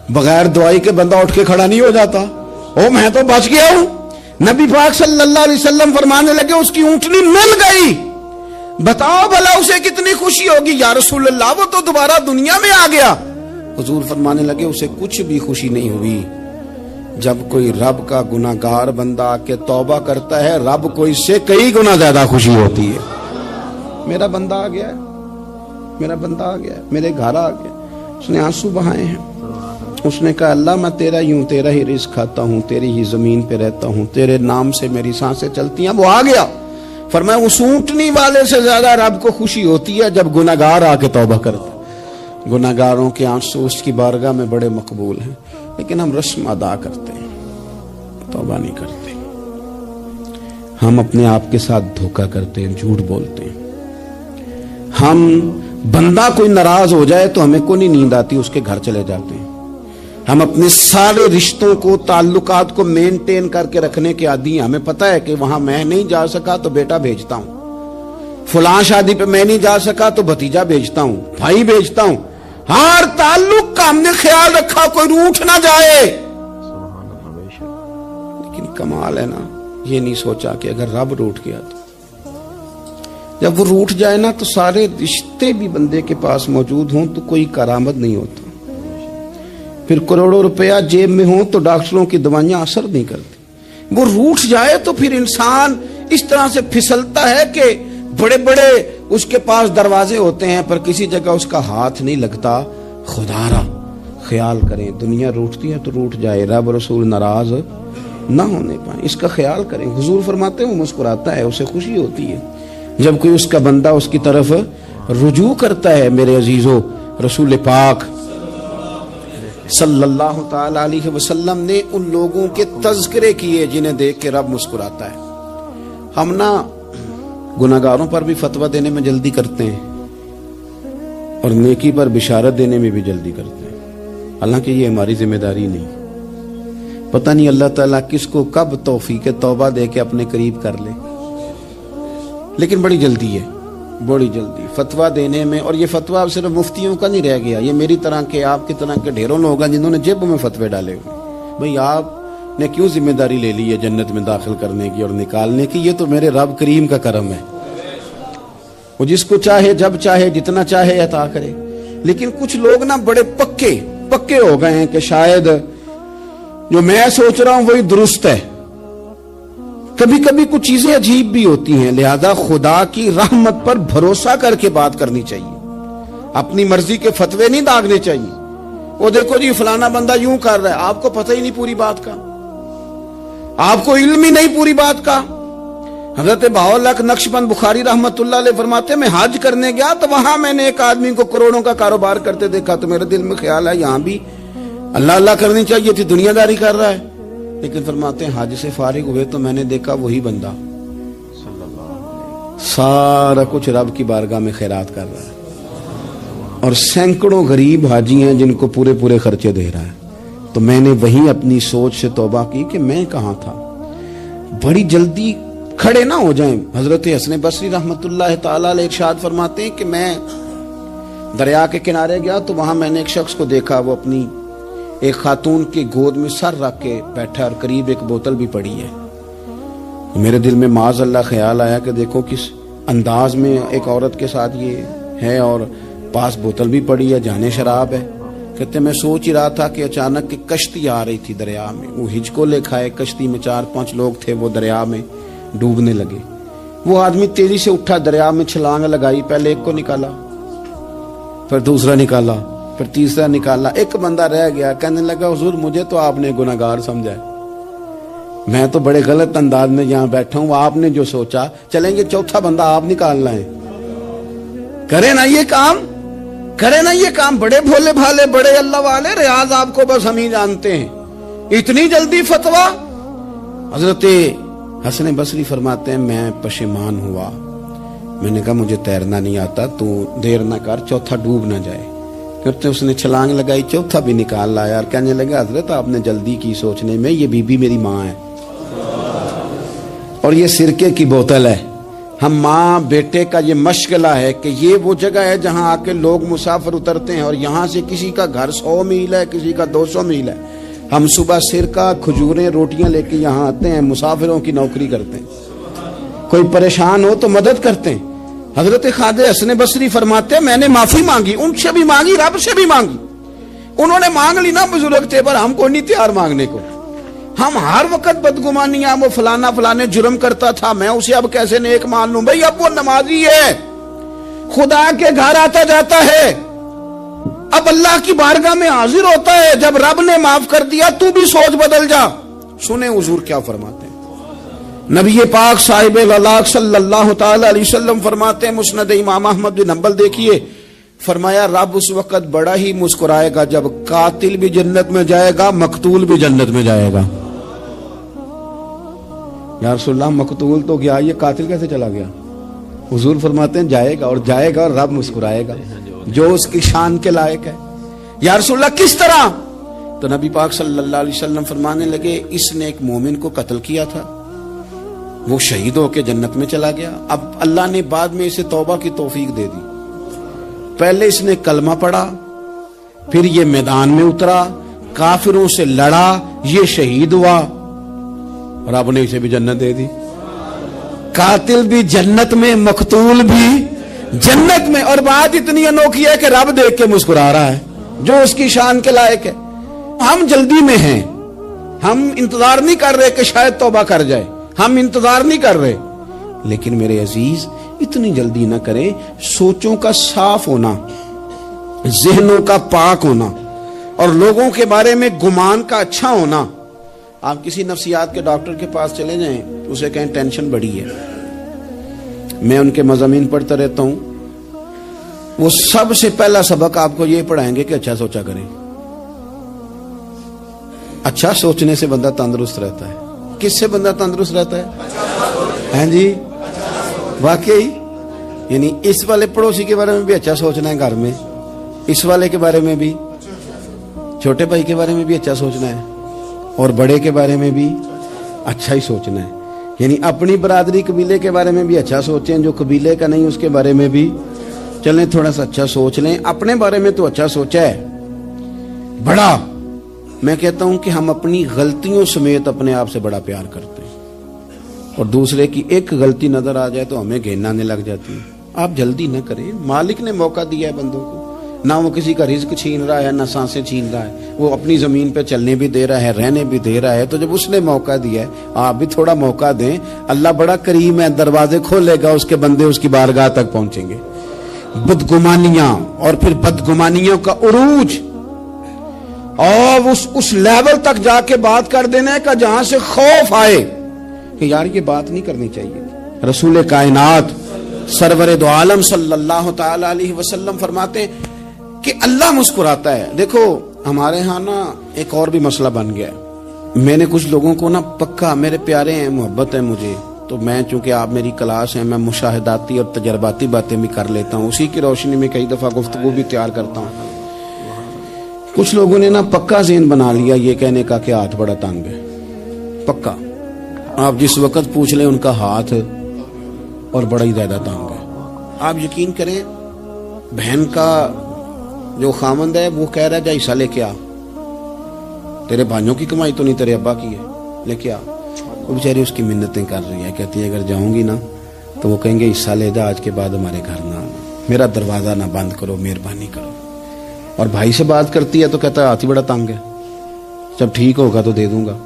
بغیر دوائی کے بندہ اٹھ کے کھڑا نہیں ہو جاتا، او میں تو بچ گیا ہوں۔ نبی پاک صلی اللہ علیہ وسلم فرمانے لگے اس کی اونٹنی مل گئی، بتاؤ بھلا اسے کتنی خوشی ہوگی؟ یا رسول اللہ وہ تو دوبارہ دنیا میں آ گیا۔ حضور فرمانے لگے اسے کچھ بھی خوشی نہیں ہوئی۔ جب کوئی رب کا گناہگار بندہ آ کے توبہ کرتا ہے، رب کو اس سے کئی گنا زیادہ خوشی ہوتی ہے۔ میرا بندہ آ گیا ہے، میرا بندہ آ گیا ہے، میرے گھر آ گیا، اس نے آنسو بہائے ہیں، اس نے کہا اللہ میں تیرا ہی ہوں، تیرا ہی رزق کھاتا ہوں، تیری ہی زمین پہ رہتا ہوں، تیرے نام سے میری سانسیں چلتی ہیں۔ وہ آ گیا۔ فرمایا اس اونٹنی والے سے زیادہ رب کو خوشی ہوتی ہے جب گناہگار آ کے توبہ کرتا۔ گناہگاروں کے آنسو اس کی بارگاہ میں بڑے مقبول ہیں، لیکن ہم رسم ادا کرتے ہیں، توبہ نہیں کرتے، ہم اپنے آپ کے ساتھ دھوکہ کرتے ہیں، جھوٹ بولتے ہیں۔ ہم بندہ کوئی ناراض ہو جائے تو ہمیں کو نہیں نیند آتی، اس کے گھر چلے جاتے ہیں۔ ہم اپنے سارے رشتوں کو تعلقات کو مینٹین کر کے رکھنے کے عادی ہیں، ہمیں پتہ ہے کہ وہاں میں نہیں جا سکا تو بیٹا بھیجتا ہوں، فلاں شادی پہ میں نہیں جا سکا تو بھتیجا بھیجتا ہوں، بھائی بھیجتا ہوں، ہر تعلق کا ہم نے خیال رکھا کوئی روٹھ نہ جائے۔ لیکن کمال ہے نا، یہ نہیں سوچا کہ اگر رب روٹھ گیا تو جب وہ روٹھ جائے نا تو سارے رشتے بھی بندے کے پاس موجود ہوں تو کوئی کارآمد نہیں ہوتا، پھر کروڑوں روپیہ جیب میں ہوں تو ڈاکٹروں کی دوائیاں اثر نہیں کرتی۔ وہ روٹھ جائے تو پھر انسان اس طرح سے پھسلتا ہے کہ بڑے بڑے اس کے پاس دروازے ہوتے ہیں پر کسی جگہ اس کا ہاتھ نہیں لگتا. خدا را خیال کریں, دنیا روٹتی ہے تو روٹ جائے, رب رسول ناراض نہ ہونے پائیں, اس کا خیال کریں. حضور فرماتے ہیں وہ مسکراتا ہے, اسے خوشی ہوتی ہے جب کوئی اس کا بندہ اس کی طرف رجوع کرتا ہے. میرے عزیزو, رسول پاک صلی اللہ تعالی علیہ وسلم نے ان لوگوں کے تذکرے کیے جنہیں دیکھ کے رب مسکراتا ہے. ہم نا گناہگاروں پر بھی فتویٰ دینے میں جلدی کرتے ہیں اور نیکی پر بشارت دینے میں بھی جلدی کرتے ہیں, حالانکہ یہ ہماری ذمہ داری نہیں. پتہ نہیں اللہ تعالیٰ کس کو کب توفیق توبہ دے کے اپنے قریب کر لے, لیکن بڑی جلدی ہے, بڑی جلدی فتویٰ دینے میں. اور یہ فتویٰ صرف مفتیوں کا نہیں رہ گیا, یہ میری طرح کے آپ کی طرح کے ڈھیروں لوگ ہیں جنہوں نے جیب میں فتوے ڈالے ہوئے. بھئی آپ نے کیوں ذمہ داری لے لی ہے جنت میں داخل کرنے کی اور نکالنے کی؟ یہ تو میرے رب کریم کا کرم ہے, وہ جس کو چاہے جب چاہے جتنا چاہے عطا کرے. لیکن کچھ لوگ نا بڑے پکے ہو گئے ہیں کہ شاید جو میں سوچ رہا ہوں وہی درست ہے. کبھی کبھی کچھ چیزیں عجیب بھی ہوتی ہیں, لہذا خدا کی رحمت پر بھروسہ کر کے بات کرنی چاہیے, اپنی مرضی کے فتوے نہیں داغنے چاہیے. وہ دیکھو جی فلانا بندہ یوں کر رہا ہے, آپ کو پتہ ہی نہیں پوری بات کا, آپ کو علم ہی نہیں پوری بات کا. حضرت بہاءاللہ نقشبند بخاری رحمت اللہ علیہ فرماتے ہیں میں حج کرنے گیا تو وہاں میں نے ایک آدمی کو کروڑوں کا کاروبار کرتے دیکھا, تو میرے دل میں خیال ہے یہاں بھی اللہ اللہ کرنی چاہیے تھی, دنیا داری کر رہا ہے. لیکن فرماتے ہیں حج سے فارغ ہوئے تو میں نے دیکھا وہی بندہ سارا کچھ رب کی بارگاہ میں خیرات کر رہا ہے, اور سینکڑوں غریب حاجی ہیں جن کو پورے پورے خرچے دے رہا ہے. تو میں نے وہیں اپنی سوچ سے توبہ کی کہ میں کہاں تھا. بڑی جلدی کھڑے نہ ہو جائیں. حضرت حسن بصری رحمت اللہ تعالی علیہ ارشاد فرماتے ہیں کہ میں دریا کے کنارے گیا تو وہاں میں نے ایک شخص کو دیکھا, وہ اپنی ایک خاتون کی گود میں سر رکھ کے بیٹھا اور قریب ایک بوتل بھی پڑی ہے. میرے دل میں معاذ اللہ خیال آیا کہ دیکھو کس انداز میں ایک عورت کے ساتھ یہ ہے اور پاس بوتل بھی پڑی ہے, جانے شراب ہے. کہتے میں سوچ ہی رہا تھا کہ اچانک کی کشتی آ رہی تھی دریا میں, وہ ہچکو لے کھائے, کشتی میں 4-5 لوگ تھے, وہ دریا میں ڈوبنے لگے. وہ آدمی تیزی سے اٹھا, دریا میں چھلانگ لگائی, پہلے ایک کو نکالا, پھر دوسرا نکالا, پھر تیسرا نکالا. ایک بندہ رہ گیا, کہنے لگا حضور مجھے تو آپ نے گناہگار سمجھا ہے, میں تو بڑے غلط انداز میں یہاں بیٹھا ہوں, آپ نے جو سوچا چلیں گے چوتھا بندہ آپ نکالنا ہے, کرے نا یہ کام, کرے نا یہ کام. بڑے بھولے بھالے بڑے اللہ والے, ریاض آپ کو بس ہم ہی جانتے ہیں, اتنی جلدی فتویٰ. حضرت حسن بصری فرماتے ہیں میں پشیمان ہوا, میں نے کہا مجھے تیرنا نہیں آتا, تو دیر نہ کر چوتھا ڈوب نہ جائے. کرتے اس نے چھلانگ لگائی, چوتھا بھی نکال لایا اور کہنے لگا حضرت آپ نے جلدی کی سوچنے میں, یہ بی بی میری ماں ہے اور یہ سرکے کی بوتل ہے. ہم ماں بیٹے کا یہ مشغلہ ہے کہ یہ وہ جگہ ہے جہاں آ کے لوگ مسافر اترتے ہیں, اور یہاں سے کسی کا گھر 100 میل ہے, کسی کا 200 میل ہے. ہم صبح سرکہ کھجوریں روٹیاں لے کے یہاں آتے ہیں, مسافروں کی نوکری کرتے ہیں, کوئی پریشان ہو تو مدد کرتے ہیں. حضرت خواجہ حسن بصری فرماتے ہیں میں نے معافی مانگی, ان سے بھی مانگی, رب سے بھی مانگی. انہوں نے مانگ لی نا بزرگ تھے, پر ہم کو نہیں تیار مانگنے کو. ہم ہر وقت بدگمانیاں, وہ فلانا فلانے جرم کرتا تھا, میں اسے اب کیسے نیک مان لوں. بھئی اب وہ نمازی ہے, خدا کے گھر آتا جاتا ہے, اب اللہ کی بارگاہ میں حاضر ہوتا ہے. جب رب نے معاف کر دیا تو بھی سوچ بدل جا. سنیں حضور کیا فرماتے ہیں. نبی پاک صاحب الاخلاق صلی اللہ تعالی علیہ وسلم فرماتے ہیں, مسند امام احمد بن حنبل دیکھیے, فرمایا رب اس وقت بڑا ہی مسکرائے گا جب قاتل بھی جنت میں جائے گا, مقتول بھی جنت میں جائے گا. یا رسول اللہ مقتول تو گیا, یہ قاتل کیسے چلا گیا؟ حضور فرماتے ہیں جائے گا, اور جائے گا اور رب مسکرائے گا جو اس کی شان کے لائق ہے. یا رسول اللہ کس طرح؟ تو نبی پاک صلی اللہ علیہ وسلم فرمانے لگے اس نے ایک مومن کو قتل کیا تھا, وہ شہید ہو کے جنت میں چلا گیا. اب اللہ نے بعد میں اسے توبہ کی توفیق دے دی. پہلے اس نے کلمہ پڑھا, پھر یہ میدان میں اترا, کافروں سے لڑا, یہ شہید ہوا, اور رب نے اسے بھی جنت دے دی. قاتل بھی جنت میں, مقتول بھی جنت میں. اور بات اتنی انوکھی ہے کہ رب دیکھ کے مسکرا رہا ہے جو اس کی شان کے لائق ہے. ہم جلدی میں ہیں, ہم انتظار نہیں کر رہے کہ شاید توبہ کر جائے, ہم انتظار نہیں کر رہے. لیکن میرے عزیز اتنی جلدی نہ کریں. سوچوں کا صاف ہونا, ذہنوں کا پاک ہونا اور لوگوں کے بارے میں گمان کا اچھا ہونا. آپ کسی نفسیات کے ڈاکٹر کے پاس چلے جائیں, اسے کہیں ٹینشن بڑی ہے. میں ان کے مضامین پڑھتا رہتا ہوں, وہ سب سے پہلا سبق آپ کو یہ پڑھائیں گے کہ اچھا سوچا کریں. اچھا سوچنے سے بندہ تندرست رہتا ہے. کس سے بندہ تندرست رہتا ہے؟ ہاں جی, واقعی. یعنی اس والے پڑوسی کے بارے میں بھی اچھا سوچنا ہے گھر میں, اس والے کے بارے میں بھی, چھوٹے بھائی کے بارے میں بھی اچھا سوچنا ہے, اور بڑے کے بارے میں بھی اچھا ہی سوچنا ہے. یعنی اپنی برادری قبیلے کے بارے میں بھی اچھا سوچیں, جو قبیلے کا نہیں اس کے بارے میں بھی چلیں تھوڑا سا اچھا سوچ لیں. اپنے بارے میں تو اچھا سوچا ہے بڑا. میں کہتا ہوں کہ ہم اپنی غلطیوں سمیت اپنے آپ سے بڑا پیار کرتے ہیں, اور دوسرے کی ایک غلطی نظر آ جائے تو ہمیں گھین آنے لگ جاتی ہے. آپ جلدی نہ کریں, مالک نے موقع دیا ہے بندوں کو. نہ وہ کسی کا رزق چھین رہا ہے, نہ سانسیں چھین رہا ہے, وہ اپنی زمین پہ چلنے بھی دے رہا ہے, رہنے بھی دے رہا ہے. تو جب اس نے موقع دیا ہے آپ بھی تھوڑا موقع دیں. اللہ بڑا کریم ہے, دروازے کھولے گا, اس کے بندے اس کی بارگاہ تک پہنچیں گے. بدگمانیاں اور پھر بدگمانیوں کا عروج, اور اس لیول تک جا کے بات کر دینا کا جہاں سے خوف آئے کہ یار یہ بات نہیں کرنی چاہیے. رسول کائنات سرور دو عالم صلی اللہ تعالی علیہ وسلم فرماتے ہیں کہ اللہ مسکراتا ہے. دیکھو ہمارے ہاں نا ایک اور بھی مسئلہ بن گیا ہے. میں نے کچھ لوگوں کو نا پکا, میرے پیارے ہیں, محبت ہے مجھے, تو میں چونکہ آپ میری کلاس ہیں, میں مشاہداتی اور تجرباتی باتیں بھی کر لیتا ہوں. اسی کی روشنی میں کئی دفعہ گفتگو بھی تیار کرتا ہوں. کچھ لوگوں نے نا پکا ذہن بنا لیا یہ کہنے کا کہ ہاتھ بڑا تنگ ہے. پکا آپ جس وقت پوچھ لیں ان کا ہاتھ اور بڑا ہی زیادہ تنگ ہے. آپ یقین کریں, بہن کا جو خامند ہے وہ کہہ رہا ہے جا حصہ لے کے آ, تیرے بھائیوں کی کمائی تو نہیں, تیرے ابا کی ہے, لے کے آ. وہ بیچاری اس کی منتیں کر رہی ہے, کہتی ہے اگر جاؤں گی نا تو وہ کہیں گے حصہ لے جا, آج کے بعد ہمارے گھر نہ آنا, میرا دروازہ نہ بند کرو, مہربانی کرو. اور بھائی سے بات کرتی ہے تو کہتا ہے ہاتھ ہی بڑا تنگ ہے, جب ٹھیک ہوگا تو دے دوں گا.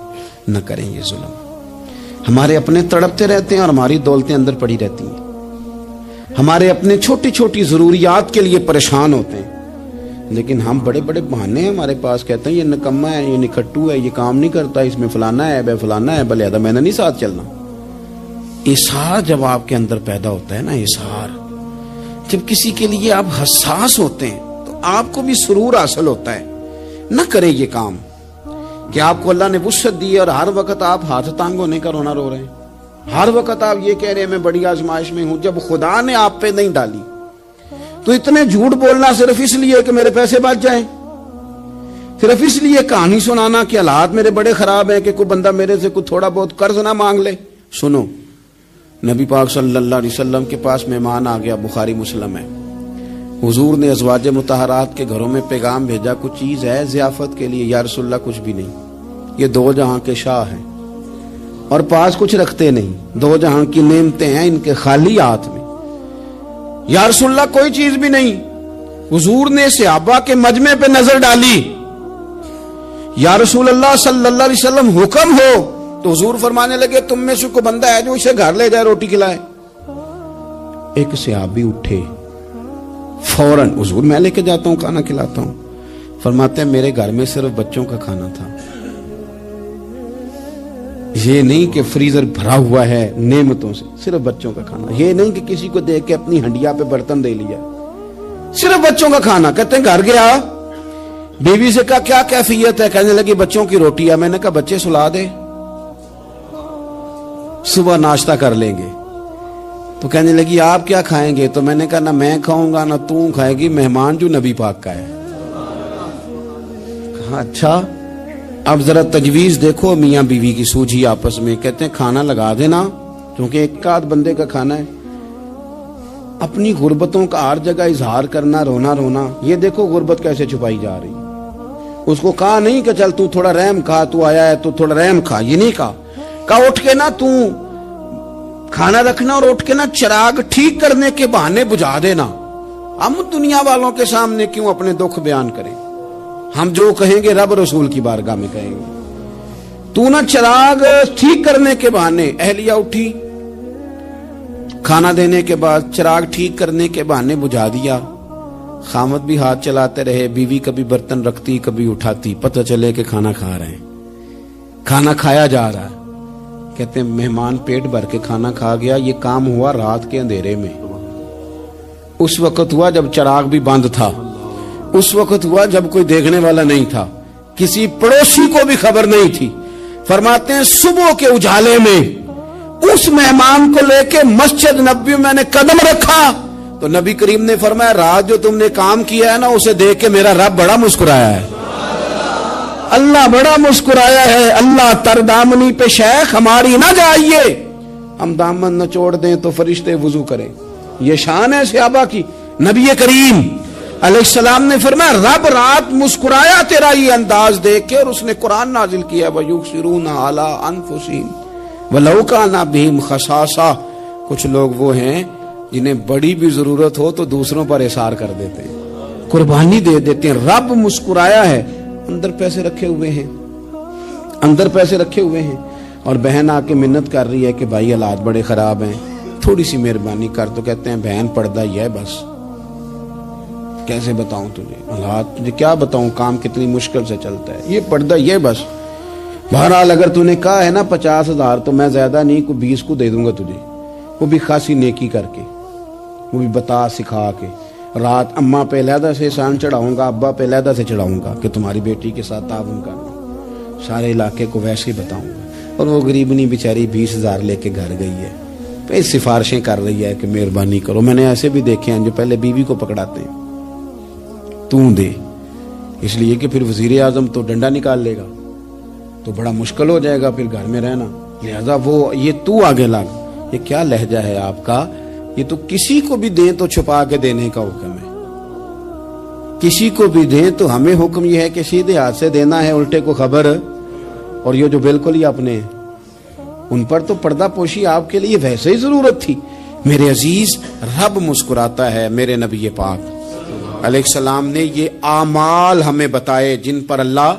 نہ کریں یہ ظلم. ہمارے اپنے تڑپتے رہتے ہیں اور ہماری دولتیں اندر پڑی رہتی ہیں. ہمارے اپنے چھوٹی چھوٹی ضروریات کے لیے پریشان ہوتے ہیں, لیکن ہم بڑے بڑے بہانے ہیں ہمارے پاس. کہتے ہیں یہ نکما ہے, یہ نکھٹو ہے, یہ کام نہیں کرتا, اس میں فلانا ہے, بے فلانا ہے, بلہذا میں نے نہیں ساتھ چلنا. اظہار جب آپ کے اندر پیدا ہوتا ہے نا, اظہار, جب کسی کے لیے آپ حساس ہوتے ہیں تو آپ کو بھی سرور حاصل ہوتا ہے. نہ کریں یہ کام کہ آپ کو اللہ نے وسعت دی اور ہر وقت آپ ہاتھ تانگ ہونے کا رونا رو رہے ہیں. ہر وقت آپ یہ کہہ رہے ہیں میں بڑی آزمائش میں ہوں, جب خدا نے آپ پہ نہیں ڈالی. تو اتنے جھوٹ بولنا صرف اس لیے کہ میرے پیسے بچ جائیں, صرف اس لیے کہانی سنانا کہ حالات میرے بڑے خراب ہیں کہ کوئی بندہ میرے سے کوئی تھوڑا بہت قرض نہ مانگ لے. سنو, نبی پاک صلی اللہ علیہ وسلم کے پاس مہمان آ گیا, بخاری مسلم ہے. حضور نے ازواج مطہرات کے گھروں میں پیغام بھیجا, کچھ چیز ہے ضیافت کے لیے. یا رسول اللہ کچھ بھی نہیں, یہ دو جہاں کے شاہ ہیں اور پاس کچھ رکھتے نہیں, دو جہاں کی نعمتیں ہیں ان کے خالی ہاتھ میں. یا رسول اللہ کوئی چیز بھی نہیں. حضور نے صحابہ کے مجمع پہ نظر ڈالی, یا رسول اللہ صلی اللہ علیہ وسلم حکم ہو. تو حضور فرمانے لگے تم میں سے کوئی بندہ ہے جو اسے گھر لے جائے روٹی کھلائے. ایک صحابی اٹھے فوراً, حضور میں لے کے جاتا ہوں کھانا کھلاتا ہوں. فرماتے ہیں میرے گھر میں صرف بچوں کا کھانا تھا, یہ نہیں کہ فریزر بھرا ہوا ہے نعمتوں سے, صرف بچوں کا کھانا. یہ نہیں کہ کسی کو دیکھ کے اپنی ہنڈیا پہ برتن دے لیا, صرف بچوں کا کھانا. کہتے ہیں گھر گیا, بیوی سے کہا کیا کیفیت ہے, کہنے لگی بچوں کی روٹی ہے. میں نے کہا بچے سلا دے, صبح ناشتہ کر لیں گے. تو کہنے لگی آپ کیا کھائیں گے؟ تو میں نے کہا نہ میں کھاؤں گا نہ تو کھائے گی, مہمان جو نبی پاک کا ہے. کہا اچھا, اب ذرا تجویز دیکھو میاں بیوی کی سوجھی آپس میں. کہتے ہیں کھانا لگا دینا, کیونکہ ایک آدھ بندے کا کھانا ہے. اپنی غربتوں کا ہر جگہ اظہار کرنا, رونا رونا. یہ دیکھو غربت کیسے چھپائی جا رہی. اس کو کہا نہیں کہ چل تو تھوڑا رحم کھا, تو آیا ہے تو تھوڑا رحم کھا, یہ نہیں کہا. کہا اٹھ کے نا تو کھانا رکھنا اور اٹھ کے نا چراغ ٹھیک کرنے کے بہانے بجھا دینا. ہم دنیا والوں کے سامنے کیوں اپنے دکھ بیان کریں؟ ہم جو کہیں گے رب رسول کی بارگاہ میں کہیں گے. تو نا چراغ ٹھیک کرنے کے بہانے. اہلیہ اٹھی کھانا دینے کے بعد چراغ ٹھیک کرنے کے بہانے بجھا دیا. خامد بھی ہاتھ چلاتے رہے, بیوی کبھی برتن رکھتی کبھی اٹھاتی, پتہ چلے کہ کھانا کھا رہے ہیں. کھانا کھایا جا رہا ہے. کہتے ہیں مہمان پیٹ بھر کے کھانا کھا گیا. یہ کام ہوا رات کے اندھیرے میں. اس وقت ہوا جب چراغ بھی بند تھا. اس وقت ہوا جب کوئی دیکھنے والا نہیں تھا, کسی پڑوسی کو بھی خبر نہیں تھی. فرماتے ہیں صبح کے اجالے میں اس مہمان کو لے کے مسجد نبوی میں نے قدم رکھا تو نبی کریم نے فرمایا رات جو تم نے کام کیا ہے نا اسے دیکھ کے میرا رب بڑا مسکرایا ہے. اللہ بڑا مسکرایا ہے. اللہ تر دامنی پہ شیخ ہماری نہ جائیے, ہم دامن نہ چھوڑ دیں تو فرشتے وضو کریں. یہ شان ہے صحابہ کی. نبی کریم علیہ السلام نے فرمایا رب رات مسکرایا تیرا یہ انداز دیکھ کے, اور اس نے قرآن نازل کیا وَيُؤْثِرُونَ عَلَىٰ أَنفُسِهِمْ وَلَوْ كَانَ بِهِمْ خَصَاصَةٌ. کچھ لوگ وہ ہیں جنہیں بڑی بھی ضرورت ہو تو دوسروں پر اثار کر دیتے ہیں, قربانی دے دیتے ہیں. رب مسکرایا ہے. اندر پیسے رکھے ہوئے ہیں, اندر پیسے رکھے ہوئے ہیں, اور بہن آ کے منت کر رہی ہے کہ بھائی حالات بڑے خراب ہیں, تھوڑی سی مہربانی کر. تو کہتے ہیں بہن پردہ ہی ہے بس, کیسے بتاؤں تجھے حالات, تجھے کیا بتاؤں کام کتنی مشکل سے چلتا ہے, یہ پردہ یہ بس. بہرحال اگر تو نے کہا ہے نا 50,000 تو میں زیادہ نہیں کوئی 20 کو دے دوں گا تجھے, وہ بھی خاصی نیکی کر کے, وہ بھی بتا سکھا کے. رات اماں پہ علیحدہ سے احسان چڑھاؤں گا, ابا پہ علیحدہ سے چڑھاؤں گا کہ تمہاری بیٹی کے ساتھ تعاون کرنا. سارے علاقے کو ویسے ہی بتاؤں گا. اور وہ غریبنی بیچاری 20,000 لے کے گھر گئی ہے, پھر سفارشیں کر رہی ہے کہ مہربانی کرو. میں نے ایسے بھی دیکھے ہیں جو پہلے بیوی کو پکڑاتے ہیں تو دے, اس لیے کہ پھر وزیر اعظم تو ڈنڈا نکال لے گا تو بڑا مشکل ہو جائے گا پھر گھر میں رہنا. لہذا وہ یہ تو آگے لگ. یہ کیا لہجہ ہے آپ کا, یہ تو کسی کو بھی دیں تو چھپا کے دینے کا حکم ہے. کسی کو بھی دیں تو ہمیں حکم یہ ہے کہ سیدھے ہاتھ سے دینا ہے, الٹے کو خبر. اور یہ جو بالکل ہی اپنے ان پر تو پردہ پوشی آپ کے لیے ویسے ہی ضرورت تھی. میرے عزیز رب مسکراتا ہے. میرے نبی پاک علیہ السلام نے یہ اعمال ہمیں بتائے جن پر اللہ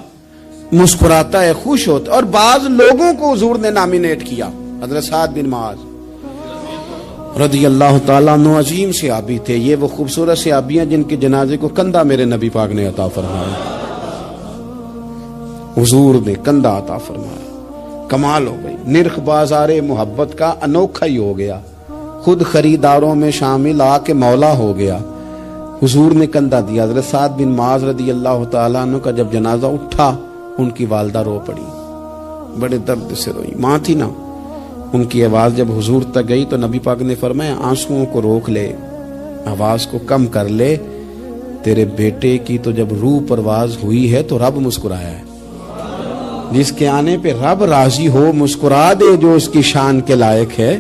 مسکراتا ہے, خوش ہوتا. اور بعض لوگوں کو حضور نے نامینیٹ کیا. حضرت سعد بن معاذ رضی اللہ تعالیٰ عنہ عظیم صحابی تھے. یہ وہ خوبصورت صحابی ہیں جن کے جنازے کو کندھا میرے نبی پاک نے عطا فرمایا. حضور نے کندھا عطا فرمایا. کمال ہو گئی. نرخ بازار محبت کا انوکھا ہی ہو گیا. خود خریداروں میں شامل آ کے مولا ہو گیا. حضور نے کندھا دیا. حضرت سعد بن معاذ رضی اللہ تعالیٰ عنہ کا جب جنازہ اٹھا, ان کی والدہ رو پڑی, بڑے درد سے روئی. ماں تھی نا, ان کی آواز جب حضور تک گئی تو نبی پاک نے فرمایا آنسوؤں کو روک لے, آواز کو کم کر لے. تیرے بیٹے کی تو جب روح پرواز ہوئی ہے تو رب مسکرایا ہے. جس کے آنے پہ رب راضی ہو مسکرا دے جو اس کی شان کے لائق ہے.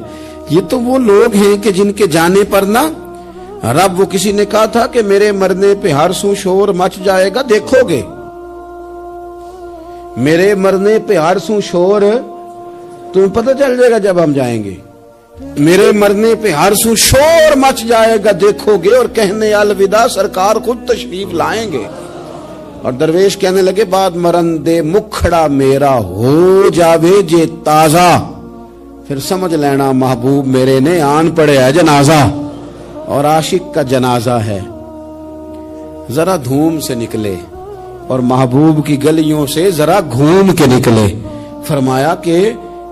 یہ تو وہ لوگ ہیں کہ جن کے جانے پر نا رب, وہ کسی نے کہا تھا کہ میرے مرنے پہ ہر سو شور مچ جائے گا, دیکھو گے میرے مرنے پہ ہر سو شور تمہیں پتہ چل جائے گا جب ہم جائیں گے. میرے مرنے پہ ہر سو شور مچ جائے گا, دیکھو گے. اور کہنے الوداع سرکار خود تشریف لائیں گے. اور درویش کہنے لگے بعد مرندے مکھڑا میرا ہو جاوے جے تازہ, پھر سمجھ لینا محبوب میرے نے آن پڑے ہے جنازہ. اور عاشق کا جنازہ ہے ذرا دھوم سے نکلے, اور محبوب کی گلیوں سے ذرا گھوم کے نکلے. فرمایا کہ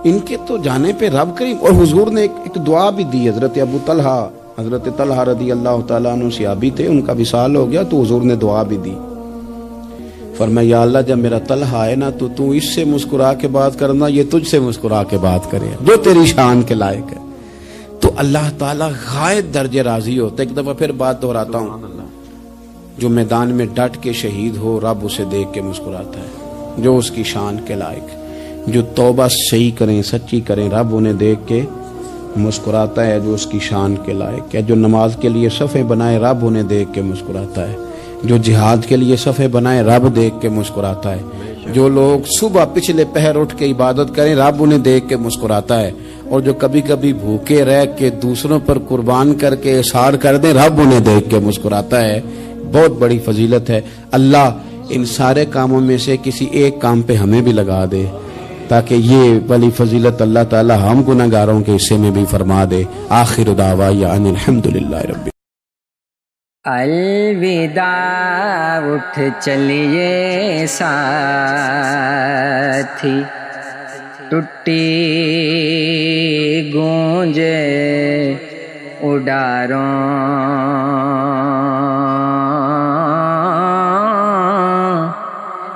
ان کے تو جانے پہ رب کریم. اور حضور نے ایک دعا بھی دی. حضرت ابو طلحہ, حضرت طلحہ رضی اللہ تعالیٰ عنہ صحابی تھے, ان کا وصال ہو گیا تو حضور نے دعا بھی دی. فرمایا یا اللہ جب میرا طلحہ آئے نا تو اس سے مسکرا کے بات کرنا, یہ تجھ سے مسکرا کے بات کرے جو تیری شان کے لائق ہے. تو اللہ تعالیٰ غائب درجے راضی ہوتا ہے. ایک دفعہ پھر بات دہراتا ہوں, جو میدان میں ڈٹ کے شہید ہو رب اسے دیکھ کے مسکراتا ہے جو اس کی شان کے لائق. جو توبہ صحیح کریں سچی کریں رب انہیں دیکھ کے مسکراتا ہے جو اس کی شان کے لائق ہے. جو نماز کے لیے صفیں بنائے رب انہیں دیکھ کے مسکراتا ہے. جو جہاد کے لیے صفیں بنائے رب دیکھ کے مسکراتا ہے. جو لوگ صبح پچھلے پہر اٹھ کے عبادت کریں رب انہیں دیکھ کے مسکراتا ہے. اور جو کبھی کبھی بھوکے رہ کے دوسروں پر قربان کر کے احسار کر دیں رب انہیں دیکھ کے مسکراتا ہے. بہت بڑی فضیلت ہے. اللہ ان سارے کاموں میں سے کسی ایک کام پہ ہمیں بھی لگا دے. تاکہ یہ ولی فضیلت اللہ تعالی ہم گناہگاروں کے حصے میں بھی فرما دے. آخر دعوانا ان الحمدللہ رب. الوداع اٹھ چلیے ساتھی، ٹوٹی گونجے اڈاروں،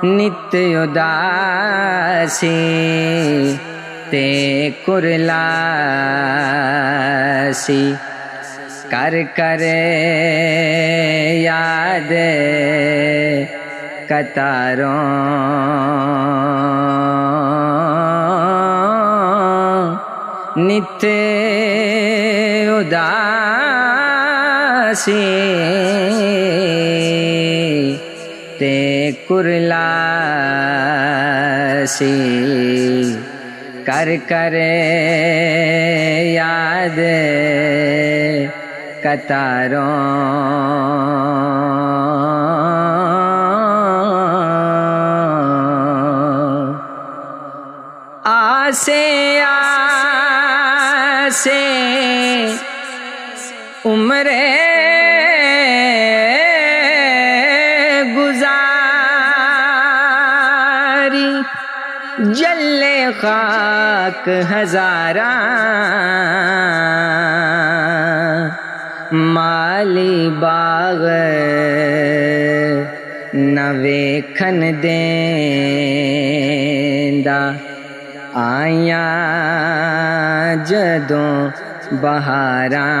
نت اداسی تے کرلاسی، کر کر یاد قطاروں، نت اداسی تے کرلاسی، کر کر یاد قطاروں، آسے آسے عمرے گزاری، جلے خاک ہزاراں، مالی باغ نہ ویکھن دیندا، آیاں جدوں بہاراں،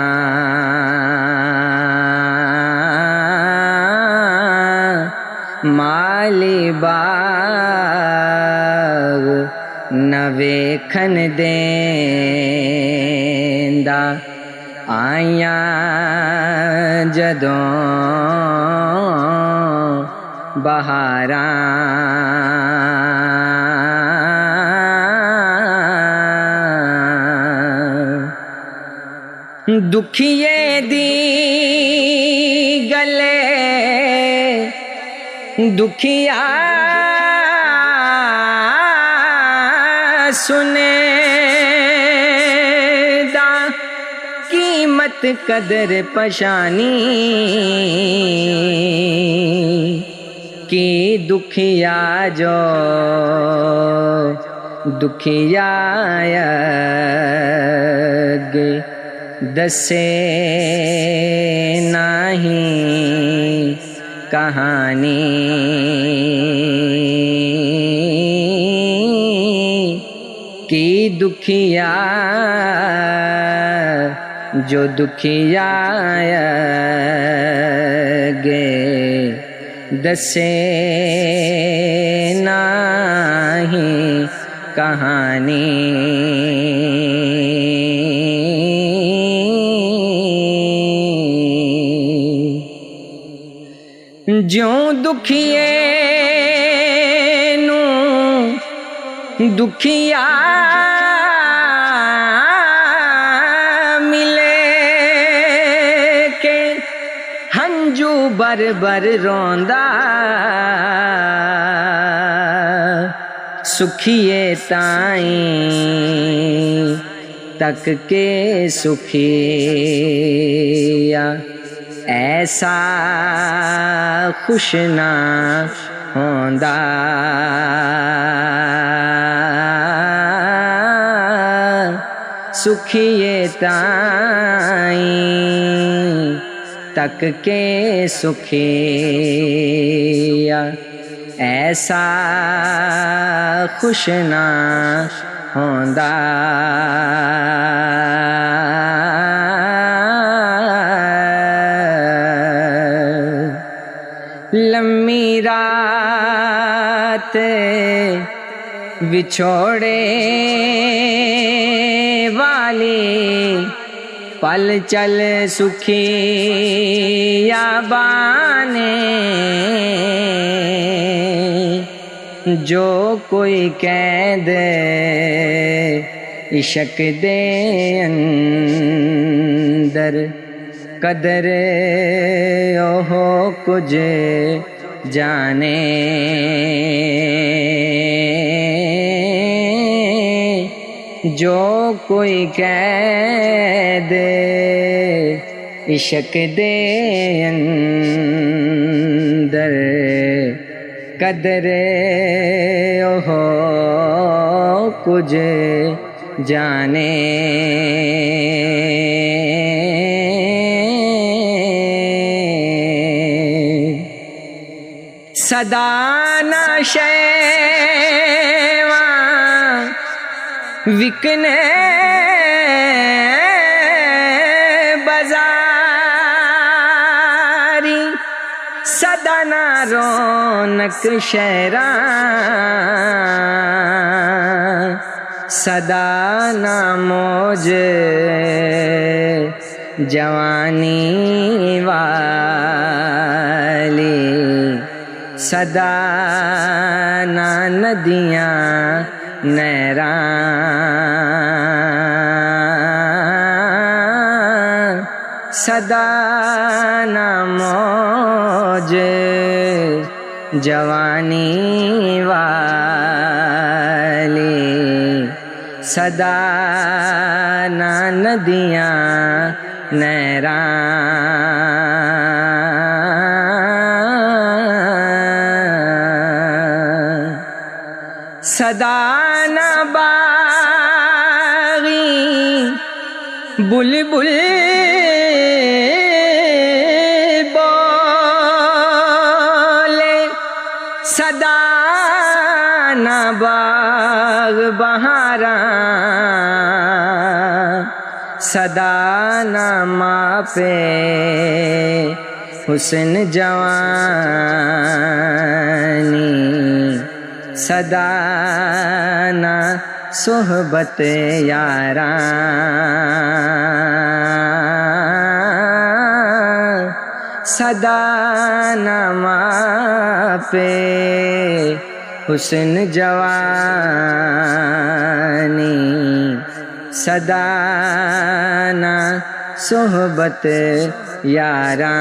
مالی باغ نہ ویکھن دیندا، آیاں جدوں بہاراں، دکھیے دی گلے دکھیا سنے دا، قیمت قدر پشانی کی، دکھیا جو دکھیا گے دسے نہیں کہانی، کی دکھیا جو دکھیا گے دسے نہیں کہانی، جوں دکھیے نوں دکھیا ملے کہ ہنجو بر بر روندا، سکھیے تائیں تک کے سکھیا، ایسا خوش نہ ہوندا، سکھیے تائیں تک کے سکھیا، ایسا خوش نہ ہوندا، لمبی رات بچھوڑے والی، پل چل سکھی یابانے، جو کوئی قید عشق دے اندر، قدر اوہو کچھ جانے، جو کوئی قید عشق دے اندر قدر ہو کچھ جانے صدا نہ شیواں وکنے بازاری صدا نہ رونق شہراں صدا نہ موج جوانی والی صدا نہ ندیاں نیران صدا نہ موج جوانی والی صدا نہ ندیاں نیران صدا نہ باغی بلبل بولے صدا نہ باغ بہاراں صدا نہ ماپے حسن جوانی صدا نہ صحبت یاراں صدا نہ ماپے حسن جوانی صدا نہ صحبت یاراں